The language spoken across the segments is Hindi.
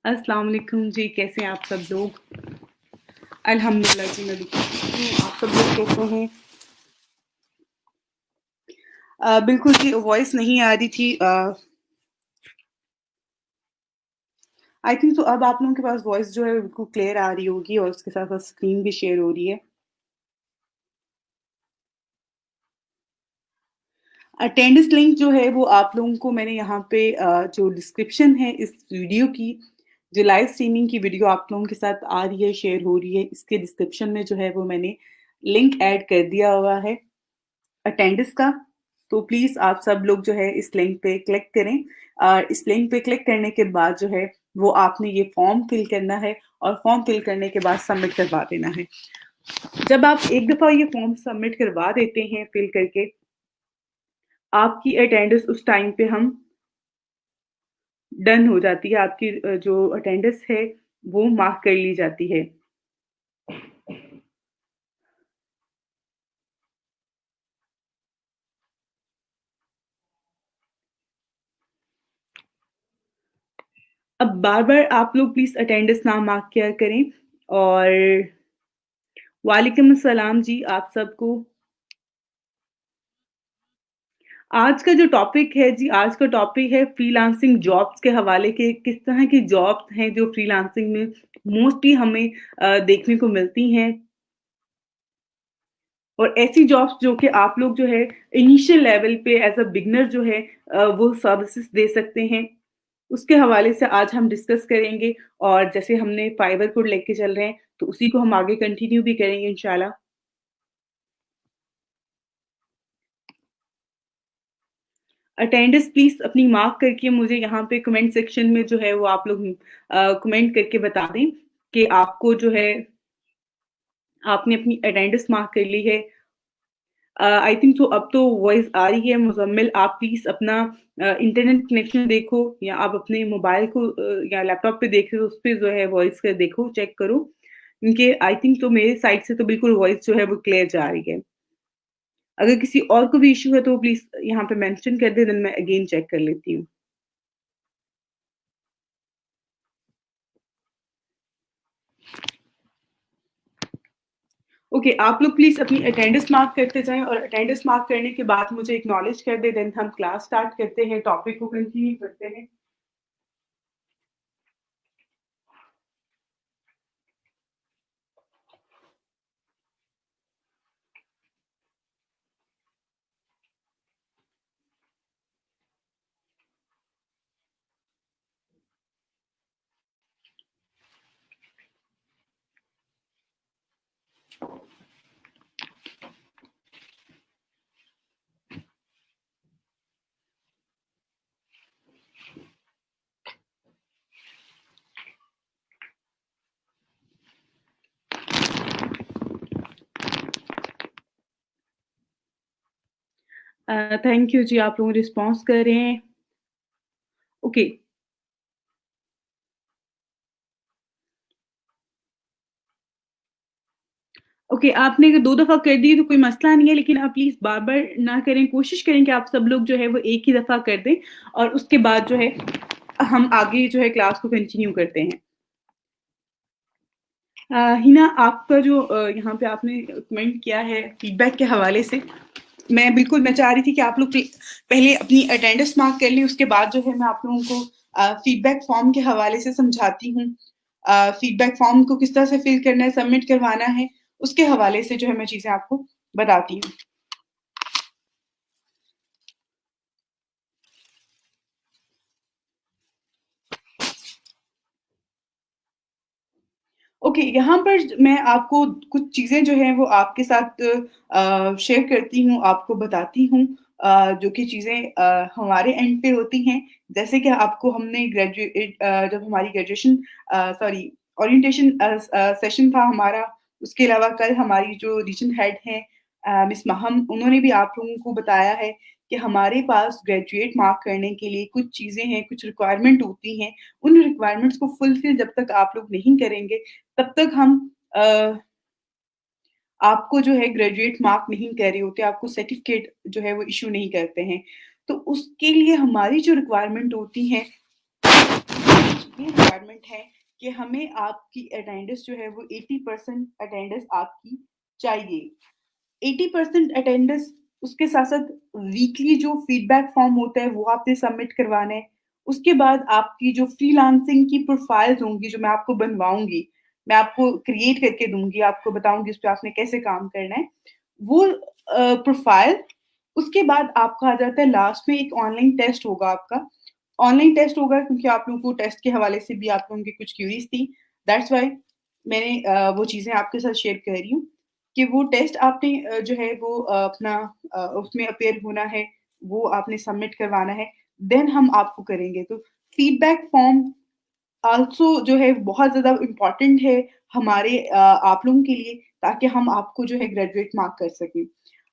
अस्सलाम वालेकुम जी, कैसे हैं आप सब लोग? अल्हम्दुलिल्लाह जी, मैं भी ठीक हूँ, आप सब लोग कैसे हैं? बिल्कुल जी, वॉइस नहीं आ रही थी आई थिंक तो अब आप लोगों के पास वॉइस जो है बिल्कुल क्लियर आ रही होगी और उसके साथ-साथ स्क्रीन भी शेयर हो रही है। अटेंडेंस लिंक जो है वो आप लोगों को मैंने यहाँ पे जो डिस्क्रिप्शन है इस वीडियो की, जो लाइव स्ट्रीमिंग की वीडियो आप लोगों के साथ आ रही है, शेयर हो रही है, इसके डिस्क्रिप्शन में जो है वो मैंने लिंक ऐड कर दिया हुआ है। अटेंडेंस का, तो प्लीज़ आप सब लोग जो है इस लिंक पे क्लिक करें। इस लिंक पे क्लिक करने के बाद जो है वो आपने ये फॉर्म फिल करना है और फॉर्म फिल करने के बाद सबमिट करवा देना है। जब आप एक दफ़ा ये फॉर्म सबमिट करवा देते हैं फिल करके, आपकी अटेंडेंस उस टाइम पे हम डन हो जाती है, आपकी जो अटेंडेंस है वो मार्क कर ली जाती है। अब बार-बार आप लोग प्लीज़ अटेंडेंस ना मार्क किया करें और वालेकुम अस्सलाम जी आप सबको। आज का जो टॉपिक है जी, आज का टॉपिक है फ्रीलांसिंग जॉब्स के हवाले के किस तरह की जॉब्स हैं जो फ्रीलांसिंग में मोस्टली हमें देखने को मिलती हैं और ऐसी जॉब्स जो कि आप लोग जो है इनिशियल लेवल पे एज़ अ बिगिनर जो है वो सर्विसेज़ दे सकते हैं। उसके हवाले से आज हम डिस्कस करेंगे और जैसे हमने फाइवर को लेके चल रहे हैं, तो उसी को हम आगे कंटिन्यू भी करेंगे इंशाल्लाह। अटेंडेंस प्लीज़ अपनी मार्क करके मुझे यहाँ पे कमेंट सेक्शन में जो है वो आप लोग कमेंट करके बता दें कि आपको जो है आपने अपनी अटेंडेंस मार्क कर ली है। आई थिंक तो अब तो वॉइस आ रही है मुज़म्मिल आप प्लीज़ अपना इंटरनेट कनेक्शन देखो या आप अपने मोबाइल को या लैपटॉप पे देख रहे हो उस पे जो है वॉइस का देखो, चेक करो। क्योंकि आई थिंक तो मेरे साइड से तो बिल्कुल वॉइस जो है वो क्लियर जा रही है। अगर किसी और को भी इश्यू है तो प्लीज़ यहाँ पे मेंशन कर दें देन मैं अगेन चेक कर लेती हूँ। ओके, आप लोग प्लीज़ अपनी अटेंडेंस मार्क करते जाएँ और अटेंडेंस मार्क करने के बाद मुझे एक्नॉलेज कर दें, देन हम क्लास स्टार्ट करते हैं, टॉपिक को कंटिन्यू करते हैं। थैंक यू जी, आप लोग रिस्पॉन्स कर रहे हैं। ओके, ओके आपने अगर 2 दफ़ा कर दी तो कोई मसला नहीं है, लेकिन आप प्लीज़ बार-बार ना करें, कोशिश करें कि आप सब लोग जो है वो एक ही दफ़ा कर दें और उसके बाद जो है हम आगे जो है क्लास को कंटिन्यू करते हैं। हिना आपका जो यहाँ पे आपने कमेंट किया है फीडबैक के हवाले से, मैं चाह रही थी कि आप लोग पहले अपनी अटेंडेंस मार्क कर लें, उसके बाद जो है मैं आप लोगों को फीडबैक फॉर्म के हवाले से समझाती हूँ। फीडबैक फॉर्म को किस तरह से फिल करना है, सबमिट करवाना है, उसके हवाले से जो है मैं चीज़ें आपको बताती हूँ। ओके, यहाँ पर मैं आपको कुछ चीज़ें जो हैं वो आपके साथ शेयर करती हूँ, आपको बताती हूँ जो कि चीज़ें हमारे एंड पे होती हैं। जैसे कि आपको हमने जब हमारी ग्रेजुएशन सॉरी ओरिएंटेशन सेशन था हमारा, उसके अलावा कल हमारी जो रीजन हेड हैं मिस माहम, उन्होंने भी आप लोगों को बताया है कि हमारे पास ग्रेजुएट मार्क करने के लिए कुछ चीज़ें हैं, कुछ रिक्वायरमेंट होती हैं। उन रिक्वायरमेंट्स को फुलफिल जब तक आप लोग नहीं करेंगे तब तक हम आपको जो है ग्रेजुएट मार्क नहीं कह रहे होते, आपको सर्टिफ़िकेट जो है वो इश्यू नहीं करते हैं। तो उसके लिए हमारी जो रिक्वायरमेंट होती हैं ये रिक्वायरमेंट है कि हमें आपकी अटेंडेंस जो है वो 80% अटेंडेंस आपकी चाहिए। 80% अटेंडेंस, उसके साथ-साथ वीकली जो फीडबैक फॉर्म होता है वो आपने सबमिट करवाना है। उसके बाद आपकी जो फ्रीलांसिंग की प्रोफाइल्स होंगी जो मैं आपको बनवाऊँगी, मैं आपको क्रिएट करके दूँगी, आपको बताऊँगी उस पे आपने कैसे काम करना है। वो प्रोफाइल, उसके बाद आपका आ जाता है लास्ट में एक ऑनलाइन टेस्ट होगा आपका। ऑनलाइन टेस्ट होगा क्योंकि आप लोगों को टेस्ट के हवाले से भी आप लोगों की कुछ क्वेरीज़ थी। दैट्स व्हाई मैंने वो चीज़ें आपके साथ शेयर कर रही हूँ कि वो टेस्ट आपने जो है वो अपना उसमें अपीयर होना है, वो आपने सबमिट करवाना है, देन हम आपको करेंगे। तो फीडबैक फॉर्म आल्सो जो है बहुत ज़्यादा इम्पोर्टेंट है हमारे आप लोगों के लिए, ताकि हम आपको जो है ग्रेजुएट मार्क कर सकें।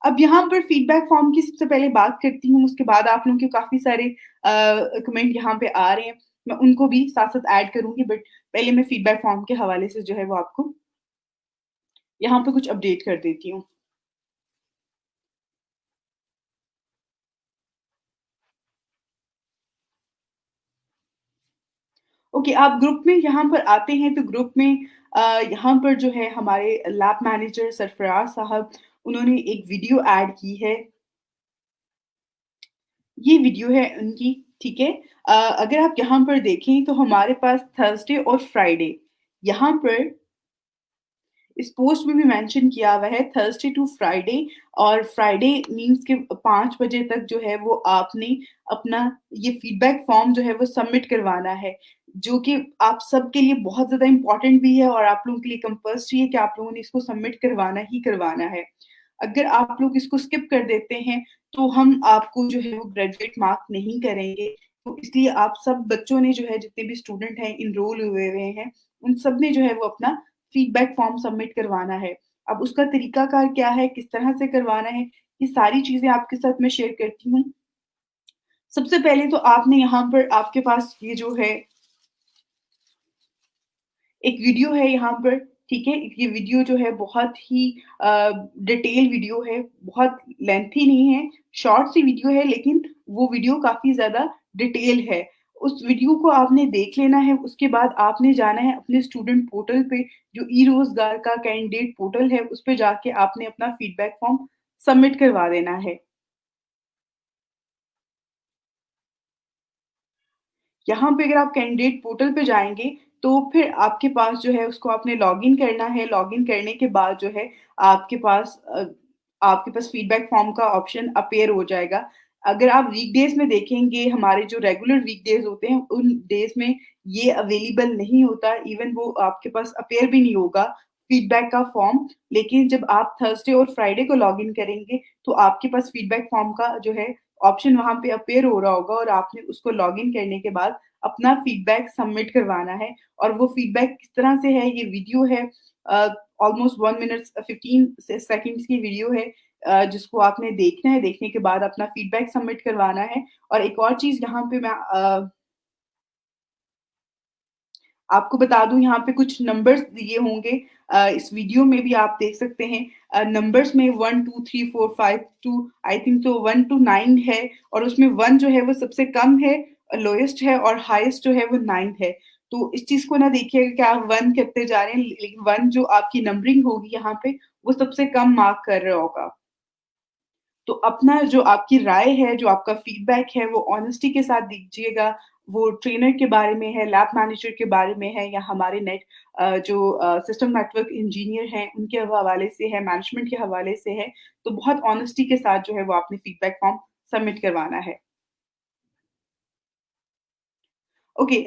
अब यहाँ पर फीडबैक फॉर्म की सबसे पहले बात करती हूँ, उसके बाद आप लोगों के काफ़ी सारे कमेंट यहाँ पे आ रहे हैं, मैं उनको भी साथ-साथ ऐड करूँगी, बट पहले मैं फीडबैक फॉर्म के हवाले से जो है वो आपको यहाँ पे कुछ अपडेट कर देती हूँ। ओके, आप ग्रुप में यहाँ पर आते हैं तो ग्रुप में यहाँ पर जो है हमारे लैब मैनेजर सरफराज साहब, उन्होंने एक वीडियो ऐड की है। ये वीडियो है उनकी, ठीक है? अगर आप यहाँ पर देखें तो हमारे पास थर्सडे और फ्राइडे, यहाँ पर इस पोस्ट में भी मेंशन किया हुआ है थर्सडे टू फ्राइडे, और फ्राइडे मीन्स के 5 बजे तक जो है वो आपने अपना ये फीडबैक फॉर्म जो है वो सबमिट करवाना है, जो कि आप सबके लिए बहुत ज़्यादा इम्पोर्टेंट भी है और आप लोगों के लिए कंपल्सरी है कि आप लोगों ने इसको सबमिट करवाना ही करवाना है। अगर आप लोग इसको स्किप कर देते हैं, तो हम आपको जो है वो ग्रेजुएट मार्क नहीं करेंगे। तो इसलिए आप सब बच्चों ने जो है, जितने भी स्टूडेंट हैं, एनरोल हुए हुए हैं, उन सब ने जो है वो अपना फीडबैक फॉर्म सबमिट करवाना है। अब उसका तरीकाकार क्या है, किस तरह से करवाना है, ये सारी चीज़ें आपके साथ मैं शेयर करती हूँ। सबसे पहले तो आपने यहाँ पर आपके पास ये जो है एक वीडियो है यहाँ पर, ठीक है? ये वीडियो जो है बहुत ही डिटेल वीडियो है, बहुत लेंथी नहीं है, शॉर्ट सी वीडियो है, लेकिन वो वीडियो काफ़ी ज़्यादा डिटेल है। उस वीडियो को आपने देख लेना है, उसके बाद आपने जाना है अपने स्टूडेंट पोर्टल पे, जो ई-रोज़गार का कैंडिडेट पोर्टल है, उस पे जाके आपने अपना फीडबैक फॉर्म सबमिट करवा देना है। यहाँ पे अगर आप कैंडिडेट पोर्टल पे जाएँगे, तो फिर आपके पास जो है उसको आपने लॉगिन करना है, लॉगिन करने के बाद जो है आपके पास आपके पास फीडबैक फॉर्म का ऑप्शन अपीयर हो जाएगा। अगर आप वीकडेज़ में देखेंगे, हमारे जो रेगुलर वीकडेज़ होते हैं, उन डेज़ में ये अवेलेबल नहीं होता, इवन वो आपके पास अपीयर भी नहीं होगा फीडबैक का फॉर्म। लेकिन जब आप थर्सडे और फ्राइडे को लॉगिन करेंगे, तो आपके पास फीडबैक फॉर्म का जो है ऑप्शन वहाँ पे अपीयर हो रहा होगा, और आपने उसको लॉगिन करने के बाद अपना फीडबैक सबमिट करवाना है। और वो फीडबैक किस तरह से है, ये वीडियो है ऑलमोस्ट 1 मिनट 15 से सेकंड्स की वीडियो है, जिसको आपने देखना है, देखने के बाद अपना फीडबैक सबमिट करवाना है। और एक और चीज़ यहाँ पे मैं आपको बता दूँ, यहाँ पे कुछ नंबर्स दिए होंगे, इस वीडियो में भी आप देख सकते हैं। नंबर्स में 1, 2, 3, 4, 5 two I think so 1 to 9 है, और उसमें 1 जो है वो सबसे कम है, लोएस्ट है, और हाईएस्ट जो है वो 9 है। तो इस चीज़ को ना देखिएगा कि आप 1 करते जा रहे हैं, लेकिन 1 जो आपकी नंबरिंग होगी यहाँ पे, वो सबसे कम मार्क कर रहा होगा। तो अपना जो आपकी राय है, जो आपका फीडबैक है, वो ऑनेस्टी के साथ दीजिएगा। वो ट्रेनर के बारे में है, लैब मैनेजर के बारे में है, या हमारे जो सिस्टम नेटवर्क इंजीनियर हैं, उनके हवाले से है, मैनेजमेंट के हवाले से है। तो बहुत ऑनेस्टी के साथ जो है वो आपने फीडबैक फॉर्म सबमिट करवाना है। ओके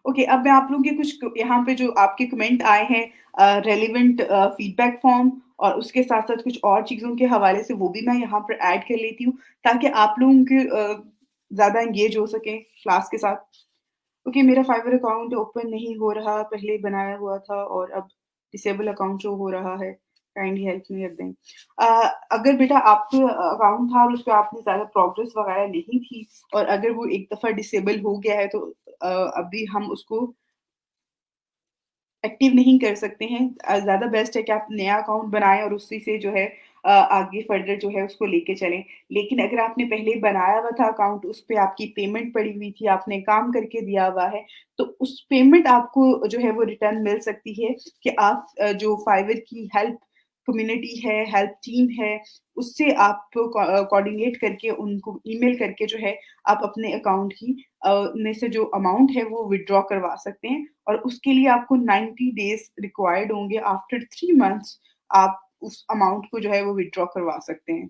ओके, अब मैं आप लोगों के कुछ यहाँ पे जो आपके कमेंट आए हैं रेलेवेंट फीडबैक फॉर्म, और उसके साथ-साथ कुछ और चीज़ों के हवाले से, वो भी मैं यहाँ पर ऐड कर लेती हूँ, ताकि आप लोगों के ज़्यादा एंगेज हो सकें क्लास के साथ। ओके, मेरा फाइवर अकाउंट ओपन नहीं हो रहा, पहले बनाया हुआ था और अब डिसेबल अकाउंट शो हो रहा है, kindly help me with them. अगर बेटा आपका अकाउंट था और उस पे आपने ज़्यादा प्रोग्रेस वगैरह नहीं थी, और अगर वो एक दफ़ा डिसेबल हो गया है, तो अभी हम उसको एक्टिव नहीं कर सकते हैं। ज़्यादा बेस्ट है कि आप नया अकाउंट बनाएँ और उसी से जो है आगे फर्दर जो है उसको लेके चलें। लेकिन अगर आपने पहले बनाया हुआ था अकाउंट, उस पे आपकी पेमेंट पड़ी हुई थी, आपने काम करके दिया हुआ है, तो उस पेमेंट आपको जो है वो रिटर्न मिल सकती है कि आप जो फाइवर की हेल्प कम्युनिटी है, हेल्प टीम है, उससे आप कोऑर्डिनेट करके उनको ईमेल करके जो है आप अपने अकाउंट की में से जो अमाउंट है वो विथड्रॉ करवा सकते हैं और उसके लिए आपको 90 डेज़ रिक्वायर्ड होंगे। आफ्टर 3 मंथ्स आप उस अमाउंट को जो है वो विथड्रॉ करवा सकते हैं।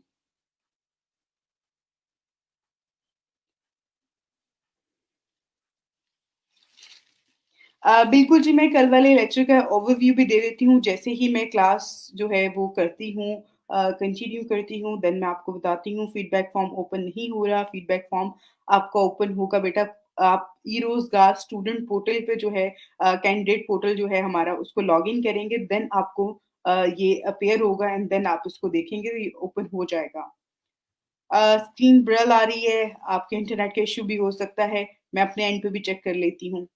बिल्कुल जी, मैं कल वाले लेक्चर का ओवरव्यू भी दे देती हूँ। जैसे ही मैं क्लास जो है वो करती हूँ कंटिन्यू करती हूँ, देन मैं आपको बताती हूँ फीडबैक फॉर्म ओपन नहीं हो रहा, फीडबैक फॉर्म आपका ओपन होगा बेटा। आप ई-रोज़गार स्टूडेंट पोर्टल पे जो है कैंडिडेट पोर्टल जो है हमारा उसको लॉगिन करेंगे, देन आपको ये अपीयर होगा एंड देन आप उसको देखेंगे तो ये ओपन हो जाएगा। स्क्रीन ब्लर आ रही है, आपके इंटरनेट का इश्यू भी हो सकता है, मैं अपने एंड पे भी चेक कर लेती हूँ।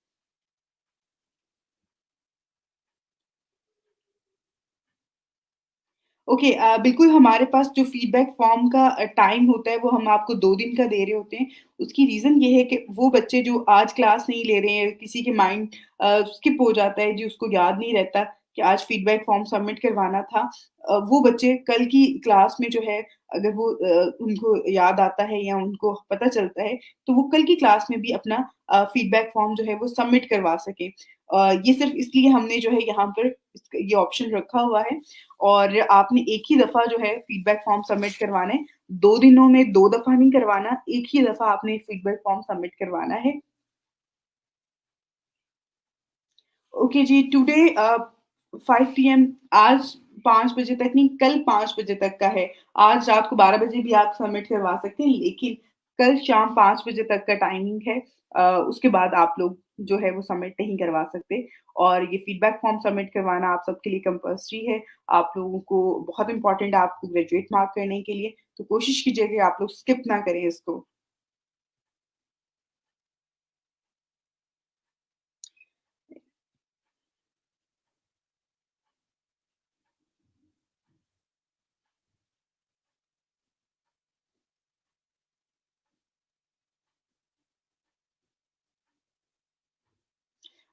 ओके बिल्कुल हमारे पास जो फीडबैक फॉर्म का टाइम होता है वो हम आपको 2 दिन का दे रहे होते हैं। उसकी रीज़न ये है कि वो बच्चे जो आज क्लास नहीं ले रहे हैं, किसी के माइंड स्किप हो जाता है जी उसको याद नहीं रहता कि आज फीडबैक फॉर्म सबमिट करवाना था। वो बच्चे कल की क्लास में जो है अगर वो उनको याद आता है या उनको पता चलता है, तो वो कल की क्लास में भी अपना फीडबैक फॉर्म जो है वो सबमिट करवा सकें। ये सिर्फ़ इसलिए हमने जो है यहाँ पर ये ऑप्शन रखा हुआ है और आपने एक ही दफ़ा जो है फीडबैक फॉर्म सबमिट करवाना है। 2 दिनों में 2 दफ़ा नहीं करवाना, एक ही दफ़ा आपने फीडबैक फॉर्म सबमिट करवाना है। ओके जी, टुडे 5 पीएम आज 5 बजे तक नहीं, कल 5 बजे तक का है। आज रात को 12 बजे भी आप सबमिट करवा सकते हैं, लेकिन कल शाम 5 बजे तक का टाइमिंग है। उसके बाद आप लोग जो है वो सबमिट नहीं करवा सकते और ये फीडबैक फॉर्म सबमिट करवाना आप सबके लिए कंपल्सरी है। आप लोगों को बहुत इम्पोर्टेंट है आपको ग्रेजुएट मार्क करने के लिए, तो कोशिश कीजिए कि आप लोग स्किप ना करें इसको।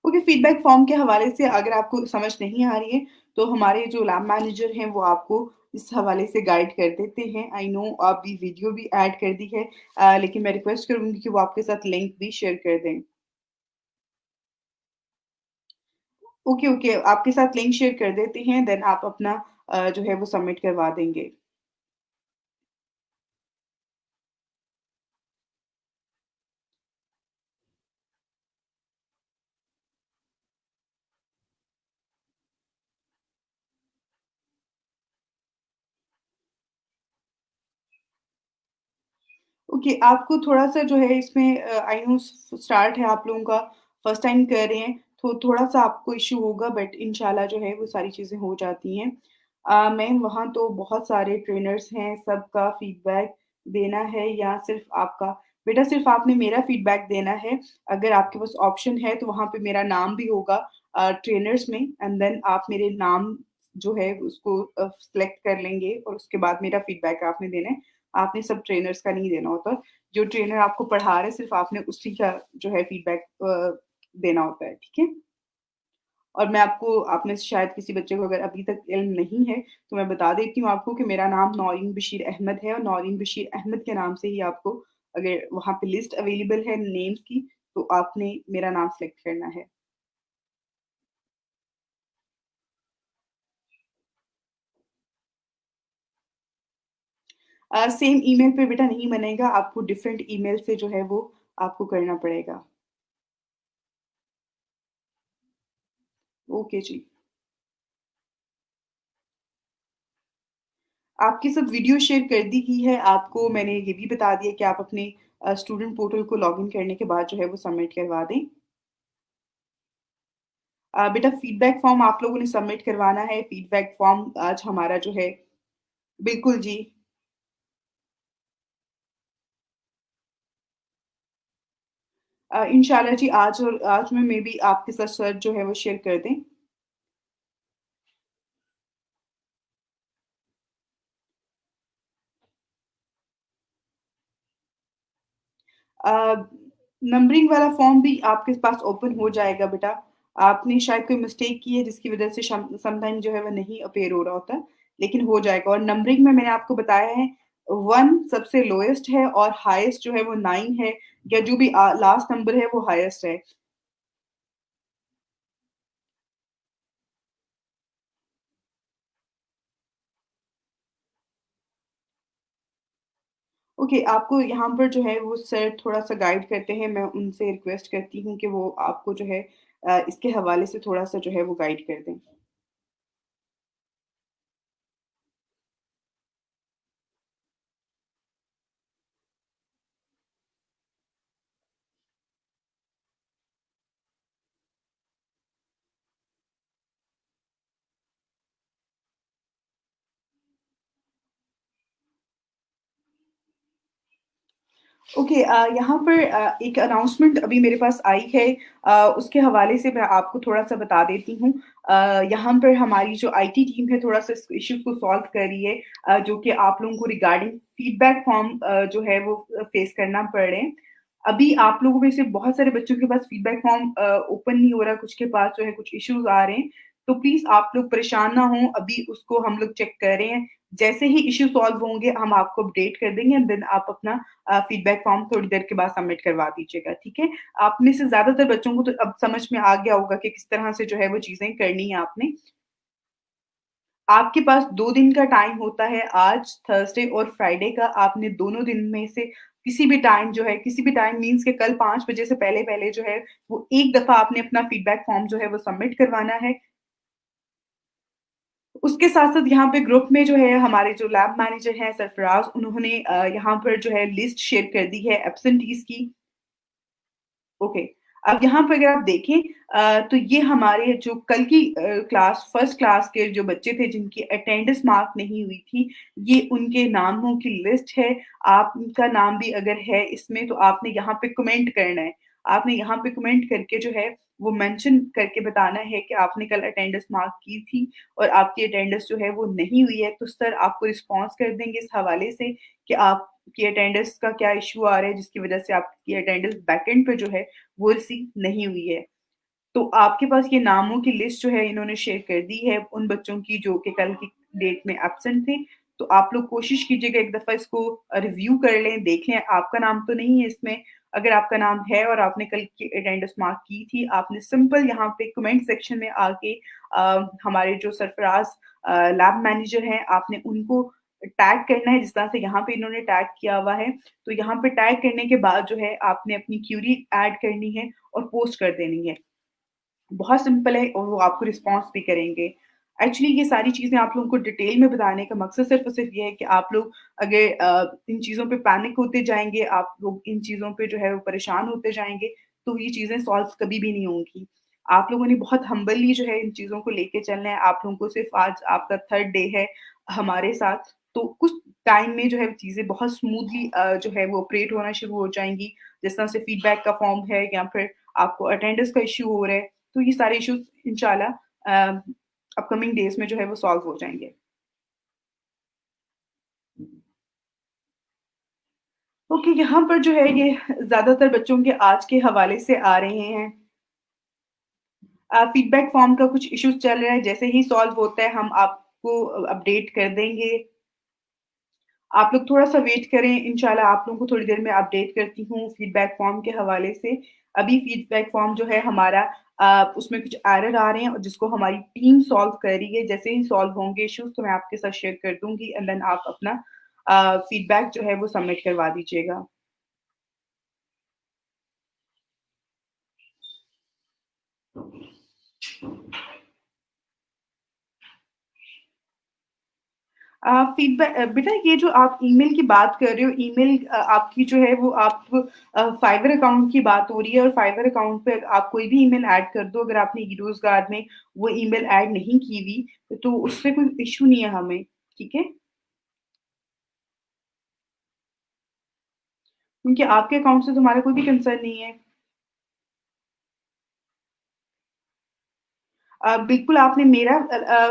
ओके, फीडबैक फॉर्म के हवाले से अगर आपको समझ नहीं आ रही है, तो हमारे जो लैब मैनेजर हैं, वो आपको इस हवाले से गाइड कर देते हैं। आई नो अभी वीडियो भी ऐड कर दी है लेकिन मैं रिक्वेस्ट करूँगी कि वो आपके साथ लिंक भी शेयर कर दें। ओके, ओके, आपके साथ लिंक शेयर कर देते हैं, देन आप अपना जो है वो सबमिट करवा देंगे। ओके, आपको थोड़ा-सा जो है इसमें आई नो स्टार्ट है आप लोगों का, फर्स्ट टाइम कर रहे हैं, तो थोड़ा-सा आपको इश्यू होगा बट इंशाल्लाह जो है वो सारी चीज़ें हो जाती हैं। मैम वहाँ तो बहुत सारे ट्रेनर्स हैं, सबका फीडबैक देना है या सिर्फ़ आपका? बेटा सिर्फ़ आपने मेरा फीडबैक देना है, अगर आपके पास ऑप्शन है तो वहाँ पे मेरा नाम भी होगा ट्रेनर्स में एंड देन आप मेरे नाम जो है उसको सेलेक्ट कर लेंगे और उसके बाद मेरा फीडबैक आपने देना है। आपने सब ट्रेनर्स का नहीं देना होता। जो ट्रेनर आपको पढ़ा रहा है सिर्फ़ आपने उसी का जो है फीडबैक देना होता है, ठीक है? और मैं आपको आप में से शायद किसी बच्चे को अगर अभी तक इल्म नहीं है, तो मैं बता देती हूँ आपको कि मेरा नाम नौरीन बशीर अहमद है और नौरीन बशीर अहमद के नाम से ही आपको अगर वहाँ पे लिस्ट अवेलेबल है नेम्स की, तो आपने मेरा नाम सेलेक्ट करना है। सेम ईमेल पे बेटा नहीं बनेगा, आपको डिफरेंट ईमेल से जो है वो आपको करना पड़ेगा। ओके जी। आपके साथ वीडियो शेयर कर दी गई है, आपको मैंने ये भी बता दिया कि आप अपने स्टूडेंट पोर्टल को लॉगिन करने के बाद जो है वो सबमिट करवा दें। बेटा फीडबैक फॉर्म आप लोगों ने सबमिट करवाना है, फीडबैक फॉर्म आज हमारा जो है बिल्कुल जी। इंशाल्लाह जी आज में मेबी आपके साथ सर जो है वो शेयर कर दें। अ, नंबरिंग वाला फॉर्म भी आपके पास ओपन हो जाएगा बेटा। आपने शायद कोई मिस्टेक की है जिसकी वज़ह से समटाइम जो है वो नहीं अपीयर हो रहा होता, लेकिन हो जाएगा। और नंबरिंग में मैंने आपको बताया है 1 सबसे लोएस्ट है और हाईएस्ट जो है वो 9 है, या जो भी लास्ट नंबर है वो हाईएस्ट है। ओके, आपको यहाँ पर जो है वो सर थोड़ा-सा गाइड करते हैं, मैं उनसे रिक्वेस्ट करती हूँ कि वो आपको जो है इसके हवाले से थोड़ा-सा जो है वो गाइड कर दें। ओके, यहाँ पर एक अनाउंसमेंट अभी मेरे पास आई है, उसके हवाले से मैं आपको थोड़ा-सा बता देती हूँ। यहाँ पर हमारी जो आईटी टीम है थोड़ा-सा इस इश्यूज़ को सॉल्व कर रही है, जो कि आप लोगों को रिगार्डिंग फीडबैक फॉर्म जो है वो फेस करना पड़ रहे हैं। अभी आप लोगों में से बहुत सारे बच्चों के पास फीडबैक फॉर्म ओपन नहीं हो रहा, कुछ के पास जो है कुछ इश्यूज़ आ रहे हैं। तो प्लीज़ आप लोग परेशान ना हों, अभी उसको हम लोग चेक कर रहे हैं। जैसे ही इश्यू सॉल्व होंगे हम आपको अपडेट कर देंगे, एंड देन आप अपना फीडबैक फॉर्म थोड़ी देर के बाद सबमिट करवा दीजिएगा, ठीक है? आप में से ज़्यादातर बच्चों को तो अब समझ में आ गया होगा कि किस तरह से जो है वो चीज़ें करनी है आपने। आपके पास 2 दिन का टाइम होता है, आज थर्सडे और फ्राइडे का। आपने दोनों दिन में से किसी भी टाइम जो है, किसी भी टाइम मीन्स कि कल 5 बजे से पहले-पहले जो है, वो एक दफ़ा आपने अपना फीडबैक फॉर्म जो है वो सबमिट करवाना है। उसके साथ-साथ यहाँ पे ग्रुप में जो है हमारे जो लैब मैनेजर हैं सरफराज, उन्होंने यहाँ पर जो है लिस्ट शेयर कर दी है एब्सेंटीज़ की। ओके। अब यहाँ पे अगर आप देखें तो ये हमारे जो कल की क्लास फर्स्ट क्लास के जो बच्चे थे जिनकी अटेंडेंस मार्क नहीं हुई थी, ये उनके नामों की लिस्ट है। आपका नाम भी अगर है इसमें तो आपने यहाँ पे कमेंट करना है। आपने यहाँ पे कमेंट करके जो है वो मेंशन करके बताना है कि आपने कल अटेंडेंस मार्क की थी और आपकी अटेंडेंस जो है वो नहीं हुई है, तो सर आपको रिस्पॉन्स कर देंगे इस हवाले से कि आपकी अटेंडेंस का क्या इश्यू आ रहा है जिसकी वज़ह से आपकी अटेंडेंस बैकएंड पे जो है वो रिसीव नहीं हुई है। तो आपके पास ये नामों की लिस्ट जो है इन्होंने शेयर कर दी है उन बच्चों की जो कि कल की डेट में एब्सेंट थे। तो आप लोग कोशिश कीजिएगा एक दफ़ा इसको रिव्यू कर लें, देख लें आपका नाम तो नहीं है इसमें। अगर आपका नाम है और आपने कल की अटेंडेंस मार्क की थी, आपने सिंपल यहाँ पे कमेंट सेक्शन में आके हमारे जो सरफराज लैब मैनेजर हैं, आपने उनको टैग करना है जिस तरह से यहाँ पे इन्होंने टैग किया हुआ है। तो यहाँ पे टैग करने के बाद जो है आपने अपनी क्यूरी ऐड करनी है और पोस्ट कर देनी है। बहुत सिंपल है और वो आपको रिस्पॉन्स भी करेंगे। एक्चुअली ये सारी चीज़ें आप लोगों को डिटेल में बताने का मकसद सिर्फ़ और सिर्फ़ ये है कि आप लोग अगर इन चीज़ों पे पैनिक होते जाएँगे, आप लोग इन चीज़ों पे जो है वो परेशान होते जाएँगे, तो ये चीज़ें सॉल्व कभी भी नहीं होंगी। आप लोगों ने बहुत हम्बली जो है इन चीज़ों को लेके चलना है। आप लोगों को सिर्फ़ आज आपका 3rd डे है हमारे साथ, तो कुछ टाइम में जो है चीज़ें बहुत स्मूथली जो है वो ऑपरेट होना शुरू हो जाएँगी। जिस तरह से फीडबैक का फॉर्म है या फिर आपको अटेंडेंस का इश्यू हो रहा है, तो ये सारे इश्यूज़ इंशाल्लाह अपकमिंग डेज़ में जो है वो सॉल्व हो जाएँगे। ओके, यहाँ पर जो है ये ज़्यादातर बच्चों के आज के हवाले से आ रहे हैं। फीडबैक फॉर्म का कुछ इश्यूज़ चल रहा है, जैसे ही सॉल्व होता है हम आपको अपडेट कर देंगे। आप लोग थोड़ा-सा वेट करें, इंशाल्लाह आप लोगों को थोड़ी देर में अपडेट करती हूँ फीडबैक फॉर्म के हवाले से। अभी फीडबैक फॉर्म जो है हमारा उसमें कुछ एरर आ रहे हैं और जिसको हमारी टीम सॉल्व कर रही है। जैसे ही सॉल्व होंगे इश्यूज़ तो मैं आपके साथ शेयर कर दूँगी, एंड देन आप अपना फीडबैक जो है वो सबमिट करवा दीजिएगा। बेटा ये जो आप ईमेल की बात कर रहे हो, ईमेल आपकी जो है वो आप फाइवर अकाउंट की बात हो रही है और फाइवर अकाउंट पे आप कोई भी ईमेल ऐड कर दो, अगर आपने ई-रोज़गार में वो ईमेल ऐड नहीं की हुई, तो उससे कोई इश्यू नहीं है हमें, ठीक है? क्योंकि आपके अकाउंट से तो हमारा कोई भी कंसर्न नहीं है। बिल्कुल आपने मेरा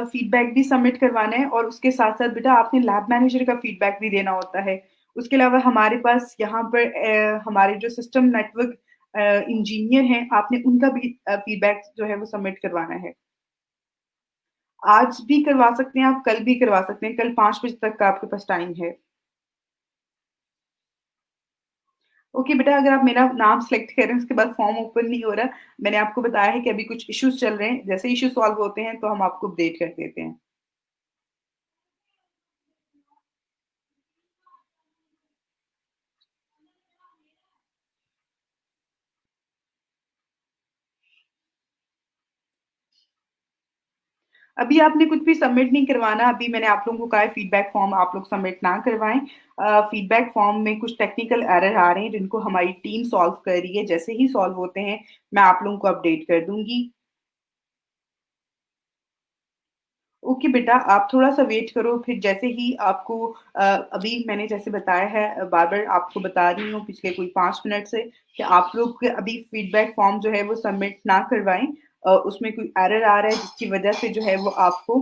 फीडबैक भी सबमिट करवाना है और उसके साथ-साथ बेटा आपने लैब मैनेजर का फीडबैक भी देना होता है। उसके अलावा हमारे पास यहाँ पर हमारे जो सिस्टम नेटवर्क इंजीनियर हैं, आपने उनका भी फीडबैक जो है वो सबमिट करवाना है। आज भी करवा सकते हैं आप, कल भी करवा सकते हैं, कल 5 बजे तक का आपके पास टाइम है। ओके बेटा, अगर आप मेरा नाम सेलेक्ट कर रहे हैं, उसके बाद फॉर्म ओपन नहीं हो रहा, मैंने आपको बताया है कि अभी कुछ इश्यूज़ चल रहे हैं, जैसे इश्यू सॉल्व होते हैं, तो हम आपको अपडेट कर देते हैं। अभी आपने कुछ भी सबमिट नहीं करवाना, अभी मैंने आप लोगों को कहा है फीडबैक फॉर्म आप लोग सबमिट ना करवाएँ। फीडबैक फॉर्म में कुछ टेक्निकल एरर आ रहे हैं, जिनको हमारी टीम सॉल्व कर रही है, जैसे ही सॉल्व होते हैं, मैं आप लोगों को अपडेट कर दूँगी। ओके बेटा, आप थोड़ा-सा वेट करो, फिर जैसे ही आपको अभी मैंने जैसे बताया है बार-बार आपको बता रही हूँ पिछले कोई 5 मिनट से कि आप लोग के अभी फीडबैक फॉर्म जो है वो सबमिट ना करवाएँ। उसमें कोई एरर आ रहा है जिसकी वजह से जो है वो आपको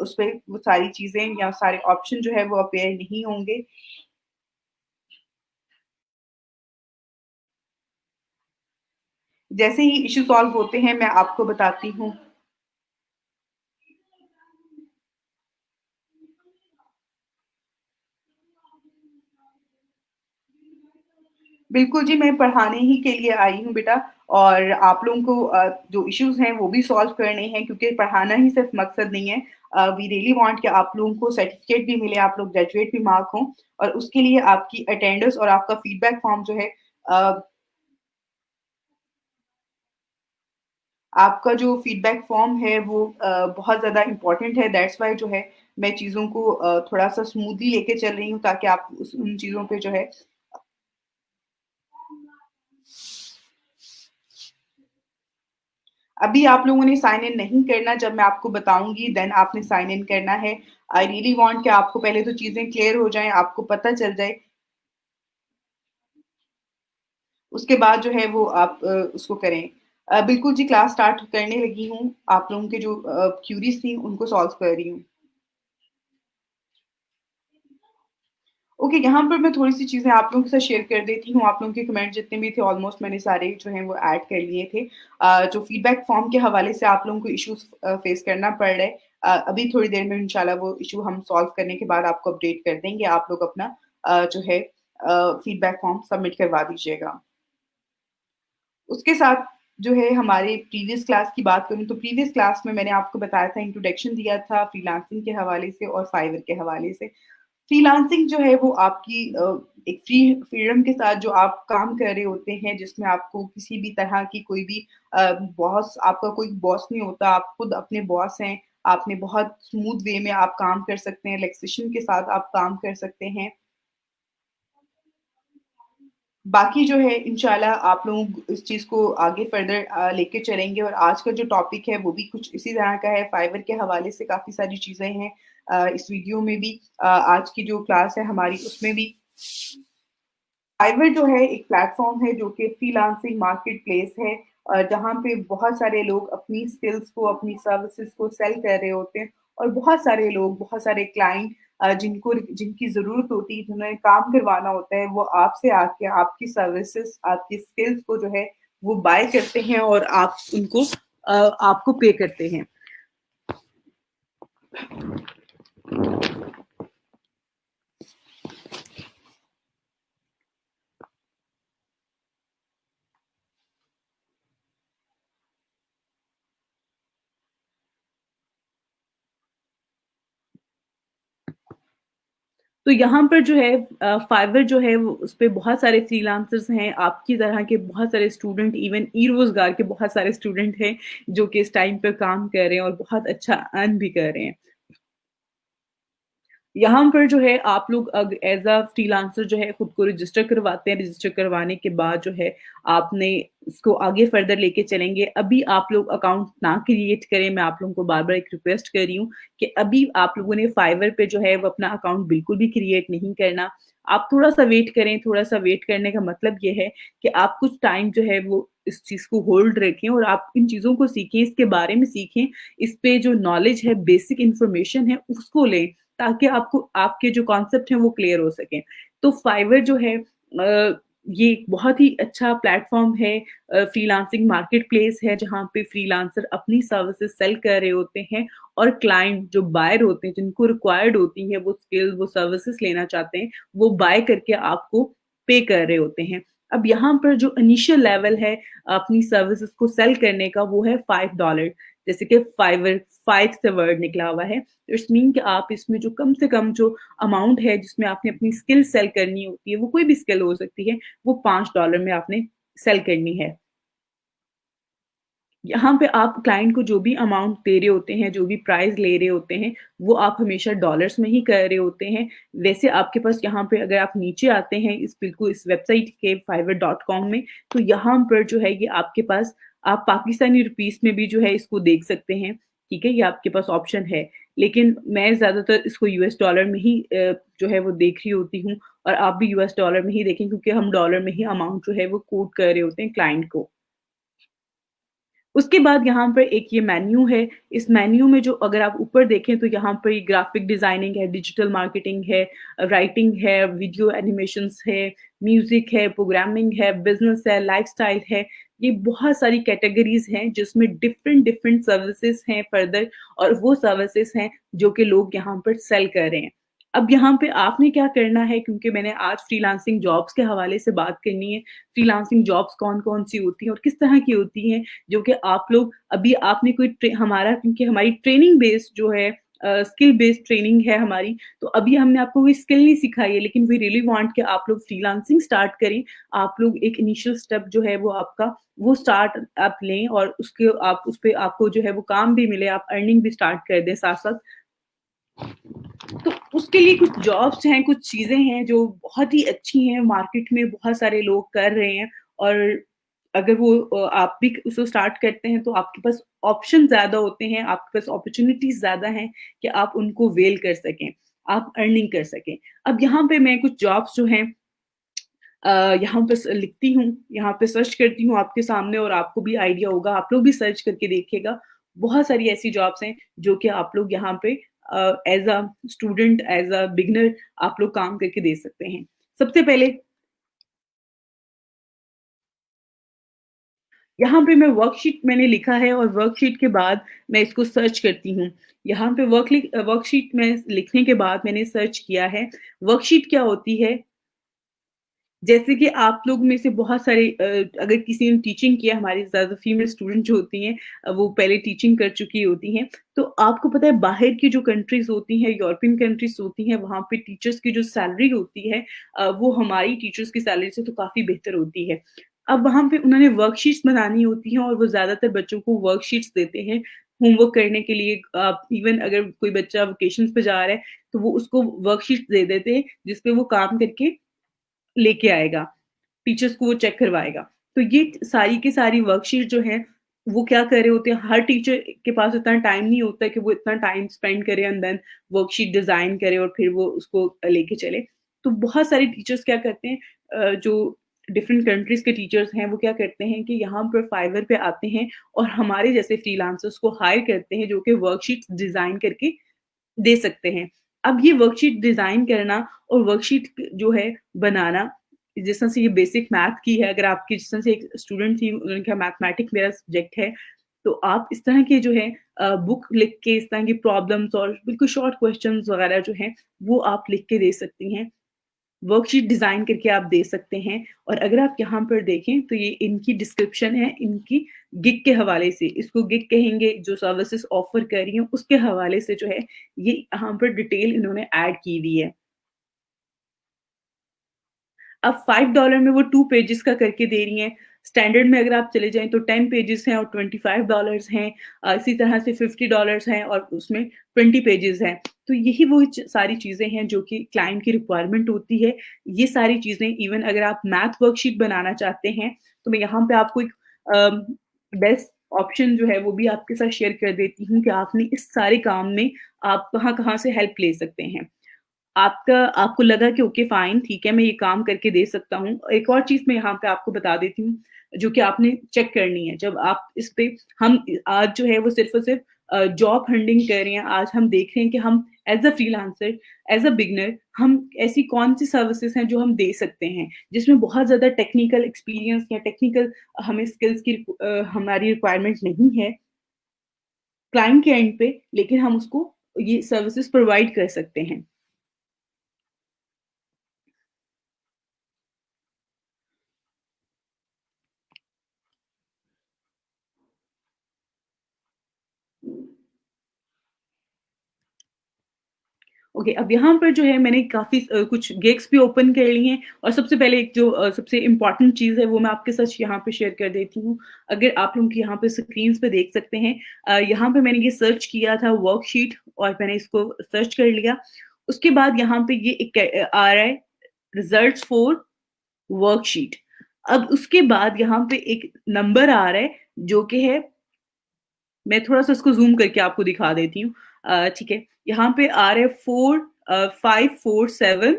उसपे वो सारी चीज़ें या सारे ऑप्शन जो है वो अपीयर नहीं होंगे। जैसे ही इश्यू सॉल्व होते हैं मैं आपको बताती हूँ। बिल्कुल जी, मैं पढ़ाने ही के लिए आई हूँ बेटा और आप लोगों को जो इश्यूज़ हैं वो भी सॉल्व करने हैं क्योंकि पढ़ाना ही सिर्फ़ मकसद नहीं है। वी रियली वांट कि आप लोगों को सर्टिफ़िकेट भी मिले, आप लोग ग्रेजुएट भी मार्क हों और उसके लिए आपकी अटेंडेंस और आपका फीडबैक फॉर्म जो है अ, आपका जो फीडबैक फॉर्म है वो बहुत ज़्यादा इम्पोर्टेंट है दैट्स व्हाई जो है मैं चीज़ों को थोड़ा-सा स्मूथली लेके चल रही हूँ ताकि आप उस उन चीज़ों पे जो है अभी आप लोगों ने साइन इन नहीं करना, जब मैं आपको बताऊँगी देन आपने साइन इन करना है। आई रियली वांट कि आपको पहले तो चीज़ें क्लियर हो जाएँ, आपको पता चल जाए, उसके बाद जो है वो आप उसको करें। बिल्कुल जी क्लास स्टार्ट करने लगी हूँ, आप लोगों के जो क्यूरीज़ थी उनको सॉल्व कर रही हूँ। ओके, यहाँ पर मैं थोड़ी-सी चीज़ें आप लोगों के साथ शेयर कर देती हूँ। आप लोगों के कमेंट जितने भी थे ऑलमोस्ट मैंने सारे जो हैं वो ऐड कर लिए थे। जो फीडबैक फॉर्म के हवाले से आप लोगों को इश्यूज़ फेस करना पड़ रहा है। अभी थोड़ी देर में इंशाल्लाह वो इश्यू हम सॉल्व करने के बाद आपको अपडेट कर देंगे। आप लोग अपना जो है फीडबैक फॉर्म सबमिट करवा दीजिएगा। उसके साथ जो है हमारे प्रीवियस क्लास की बात करूँ तो प्रीवियस क्लास में मैंने आपको बताया था इंट्रोडक्शन दिया था फ्रीलांसिंग के हवाले से और फाइवर के हवाले से। फ्रीलांसिंग जो है वो आपकी एक फ्रीडम के साथ जो आप काम कर रहे होते हैं जिसमें आपको किसी भी तरह की कोई भी बॉस आपका कोई बॉस नहीं होता, आप खुद अपने बॉस हैं। आपने बहुत स्मूथ वे में आप काम कर सकते हैं, रिलैक्सेशन के साथ आप काम कर सकते हैं। बाकी जो है इंशाल्लाह आप लोग इस चीज़ को आगे फर्दर लेके चलेंगे और आज का जो टॉपिक है वो भी कुछ इसी तरह का है। फाइवर के हवाले से काफ़ी सारी चीज़ें हैं इस वीडियो में भी आज की जो क्लास है हमारी उसमें भी फाइवर जो है एक प्लेटफ़ॉर्म है जो कि फ्रीलांसिंग मार्केट प्लेस है जहाँ पे बहुत सारे लोग अपनी स्किल्स को, अपनी सर्विसेज़ को सेल कर रहे होते हैं और बहुत सारे लोग, बहुत सारे क्लाइंट जिनकी ज़रूरत होती है, जिन्हें काम करवाना होता है, वो आपसे आके आपकी सर्विसेज़, आपकी स्किल्स को जो है वो बाय करते हैं और आप उनको आपको पे करते हैं। तो यहाँ पर जो है फाइवर जो है वो उसपे बहुत सारे फ्रीलांसर्स हैं, आपकी तरह के बहुत सारे स्टूडेंट इवन ई-रोज़गार के बहुत सारे स्टूडेंट हैं, जो कि इस टाइम पे काम कर रहे हैं और बहुत अच्छा अर्न भी कर रहे हैं। यहाँ पर जो है आप लोग एज़ अ फ्रीलांसर जो है खुद को रजिस्टर करवाते हैं, रजिस्टर करवाने के बाद जो है आपने इसको आगे फर्दर लेके चलेंगे। अभी आप लोग अकाउंट ना क्रिएट करें, मैं आप लोगों को बार-बार एक रिक्वेस्ट कर रही हूँ कि अभी आप लोगों ने फाइवर पे जो है वो अपना अकाउंट बिल्कुल भी क्रिएट नहीं करना। आप थोड़ा-सा वेट करें, थोड़ा-सा वेट करने का मतलब ये है कि आप कुछ टाइम जो है वो इस चीज़ को होल्ड रखें और आप इन चीज़ों को सीखें, इसके बारे में सीखें, इस पे जो नॉलेज है, बेसिक इन्फॉर्मेशन है उसको लें। ताकि आपको आपके जो कॉन्सेप्ट हैं वो क्लियर हो सकें। तो फाइवर जो है ये एक बहुत ही अच्छा प्लेटफ़ॉर्म है, फ्रीलांसिंग मार्केटप्लेस है जहाँ पे फ्रीलांसर अपनी सर्विसेज़ सेल कर रहे होते हैं और क्लाइंट जो बायर होते हैं, जिनको रिक्वायर्ड होती है वो स्किल, वो सर्विसेज़ लेना चाहते हैं, वो बाय करके आपको पे कर रहे होते हैं। अब यहाँ पर जो इनिशियल लेवल है अपनी सर्विसेज़ को सेल करने का वो है $5, जैसे कि फाइवर 5 से वर्ड निकला हुआ है। इट्स मीन कि आप इसमें जो कम से कम जो अमाउंट है जिसमें आपने अपनी स्किल सेल करनी होती है, वो कोई भी स्किल हो सकती है, वो $5 में आपने सेल करनी है। यहाँ पे आप क्लाइंट को जो भी अमाउंट दे रहे होते हैं, जो भी प्राइस ले रहे होते हैं, वो आप हमेशा डॉलर्स में ही कर रहे होते हैं। वैसे आपके पास यहाँ पे अगर आप नीचे आते हैं इस बिल्कुल इस वेबसाइट के fiverr.com में, तो यहाँ पर जो है ये आपके पास आप पाकिस्तानी रुपीस में भी जो है इसको देख सकते हैं, ठीक है? ये आपके पास ऑप्शन है। लेकिन मैं ज़्यादातर इसको यूएस डॉलर में ही जो है वो देख रही होती हूँ और आप भी यूएस डॉलर में ही देखें क्योंकि हम डॉलर में ही अमाउंट जो है वो कोट कर रहे होते हैं क्लाइंट को। उसके बाद यहाँ पर एक ये मेन्यू है, इस मेन्यू में जो अगर आप ऊपर देखें तो यहाँ पर ये ग्राफ़िक डिज़ाइनिंग है, डिजिटल मार्केटिंग है, राइटिंग है, वीडियो एनिमेशंस है, म्यूज़िक है, प्रोग्रामिंग है, बिज़नेस है, लाइफ़स्टाइल है। ये बहुत सारी कैटेगरीज़ हैं जिसमें डिफ़रेंट डिफ़रेंट सर्विसेज़ हैं फ़र्दर और वो सर्विसेज़ हैं जो कि लोग यहाँ पर सेल कर रहे हैं। अब यहाँ पे आपने क्या करना है क्योंकि मैंने आज फ्रीलांसिंग जॉब्स के हवाले से बात करनी है, फ्रीलांसिंग जॉब्स कौन-कौन सी होती हैं और किस तरह की होती हैं जो कि आप लोग अभी आपने कोई हमारा क्योंकि हमारी ट्रेनिंग बेस्ड जो है स्किल बेस्ड ट्रेनिंग है हमारी, तो अभी हमने आपको कोई स्किल नहीं सिखाई है लेकिन वी रियली वांट कि आप लोग फ्रीलांसिंग स्टार्ट करें। आप लोग एक इनिशियल स्टेप जो है वो आपका वो स्टार्ट आप लें और उसके आप उसपे आपको जो है वो काम भी मिले, आप अर्निंग भी स्टार्ट कर दें साथ-साथ। तो उसके लिए कुछ जॉब्स हैं, कुछ चीज़ें हैं जो बहुत ही अच्छी हैं, मार्केट में बहुत सारे लोग कर रहे हैं और अगर वो आप भी उसको स्टार्ट करते हैं तो आपके पास ऑप्शन ज़्यादा होते हैं, आपके पास अपॉर्च्युनिटीज़ ज़्यादा हैं कि आप उनको अवेल कर सकें, आप अर्निंग कर सकें। अब यहाँ पे मैं कुछ जॉब्स जो हैं अ, यहाँ पे लिखती हूँ, यहाँ पे सर्च करती हूँ आपके सामने और आपको भी आइडिया होगा, आप लोग भी सर्च करके देखिएगा। बहुत सारी ऐसी जॉब्स हैं जो कि आप लोग यहाँ पे as a student, as a beginner आप लोग काम करके दे सकते हैं। सबसे पहले यहाँ पे मैं वर्कशीट मैंने लिखा है और वर्कशीट के बाद मैं इसको सर्च करती हूँ। यहाँ पे वर्कशीट में लिखने के बाद मैंने सर्च किया है। वर्कशीट क्या होती है जैसे कि आप लोग में से बहुत सारे अगर किसी ने टीचिंग किया हमारी ज़्यादा फीमेल स्टूडेंट जो होती हैं वो पहले टीचिंग कर चुकी होती हैं। तो आपको पता है बाहर की जो कंट्रीज़ होती हैं, यूरोपियन कंट्रीज़ होती हैं, वहाँ पे टीचर्स की जो सैलरी होती है वो हमारी टीचर्स की सैलरी से तो काफ़ी बेहतर होती है। अब वहाँ पे उन्होंने वर्कशीट्स बनानी होती हैं और वो ज़्यादातर बच्चों को वर्कशीट्स देते हैं, होमवर्क करने के लिए इवन अगर कोई बच्चा वेकेशंस पे जा रहा है, तो वो उसको वर्कशीट्स दे देते हैं, जिस पे वो काम करके लेके आएगा, टीचर्स को वो चेक करवाएगा। तो ये सारी की सारी वर्कशीट जो हैं, वो क्या कर रहे होते हैं, हर टीचर के पास इतना टाइम नहीं होता है कि वो इतना टाइम स्पेंड करे एंड देन वर्कशीट डिज़ाइन करे और फिर वो उसको लेके चले। तो बहुत सारे टीचर्स क्या करते हैं जो डिफरेंट कंट्रीज़ के टीचर्स हैं, वो क्या करते हैं कि यहाँ पर फाइवर पे आते हैं और हमारे जैसे फ्रीलांसर्स को हायर करते हैं, जो कि वर्कशीट्स डिज़ाइन करके दे सकते हैं। अब ये वर्कशीट डिज़ाइन करना और वर्कशीट जो है बनाना, जिस तरह से ये बेसिक मैथ की है, अगर आपकी जिस तरह से एक स्टूडेंट थी, उन्होंने कहा मैथमेटिक्स मेरा सब्जेक्ट है, तो आप इस तरह के जो है बुक लिख के इस तरह की प्रॉब्लम्स और बिल्कुल शॉर्ट क्वेश्चन्स वगैरह जो हैं, वो आप लिख के दे सकती हैं। वर्कशीट डिज़ाइन करके आप दे सकते हैं और अगर आप यहाँ पर देखें तो ये इनकी डिस्क्रिप्शन है इनकी गिग के हवाले से, इसको गिग कहेंगे जो सर्विसेज़ ऑफ़र कर रही हैं उसके हवाले से जो है ये यहाँ पर डिटेल इन्होंने ऐड की हुई है। अब $5 में वो 2 पेजेज़ का करके दे रही हैं। स्टैंडर्ड में अगर आप चले जाएँ तो 10 पेजेज़ हैं और $25 हैं। इसी तरह से $50 हैं और उसमें 20 पेजेज़ हैं। तो यही वो सारी चीज़ें हैं जो कि क्लाइंट की रिक्वायरमेंट होती है। ये सारी चीज़ें इवन अगर आप मैथ वर्कशीट बनाना चाहते हैं, तो मैं यहाँ पे आपको एक बेस्ट ऑप्शन जो है वो भी आपके साथ शेयर कर देती हूँ कि आपने इस सारे काम में आप कहाँ-कहाँ से हेल्प ले सकते हैं। आपको लगा कि ओके फाइन ठीक है, मैं ये काम करके दे सकता हूँ। एक और चीज़ मैं यहाँ पे आपको बता देती हूँ, जो कि आपने चेक करनी है। जब आप इस पे हम आज जो है वो सिर्फ़ और सिर्फ़ जॉब हंटिंग कर रहे हैं, आज हम देख रहे हैं कि हम as a freelancer, as a beginner हम ऐसी कौन-सी सर्विसेज़ हैं जो हम दे सकते हैं, जिसमें बहुत ज़्यादा टेक्निकल एक्सपीरियंस या टेक्निकल हमें स्किल्स की हमारी रिक्वायरमेंट नहीं है क्लाइंट के एंड पे, लेकिन हम उसको ये सर्विसेज़ प्रोवाइड कर सकते हैं। ओके, अब यहाँ पर जो है मैंने काफ़ी कुछ गिग्स भी ओपन कर ली हैं और सबसे पहले एक जो सबसे इम्पोर्टेंट चीज़ है वो मैं आपके साथ यहाँ पे शेयर कर देती हूँ। अगर आप लोग यहाँ पे स्क्रीन्स पे देख सकते हैं यहाँ पे मैंने ये सर्च किया था वर्कशीट और मैंने इसको सर्च कर लिया। उसके बाद यहाँ पे ये एक आ रहा है रिजल्ट्स फॉर वर्कशीट। अब उसके बाद यहाँ पे एक नंबर आ रहा है जो कि है मैं थोड़ा-सा इसको ज़ूम करके आपको दिखा देती हूँ। ठीक है, यहाँ पे आ रहा है 547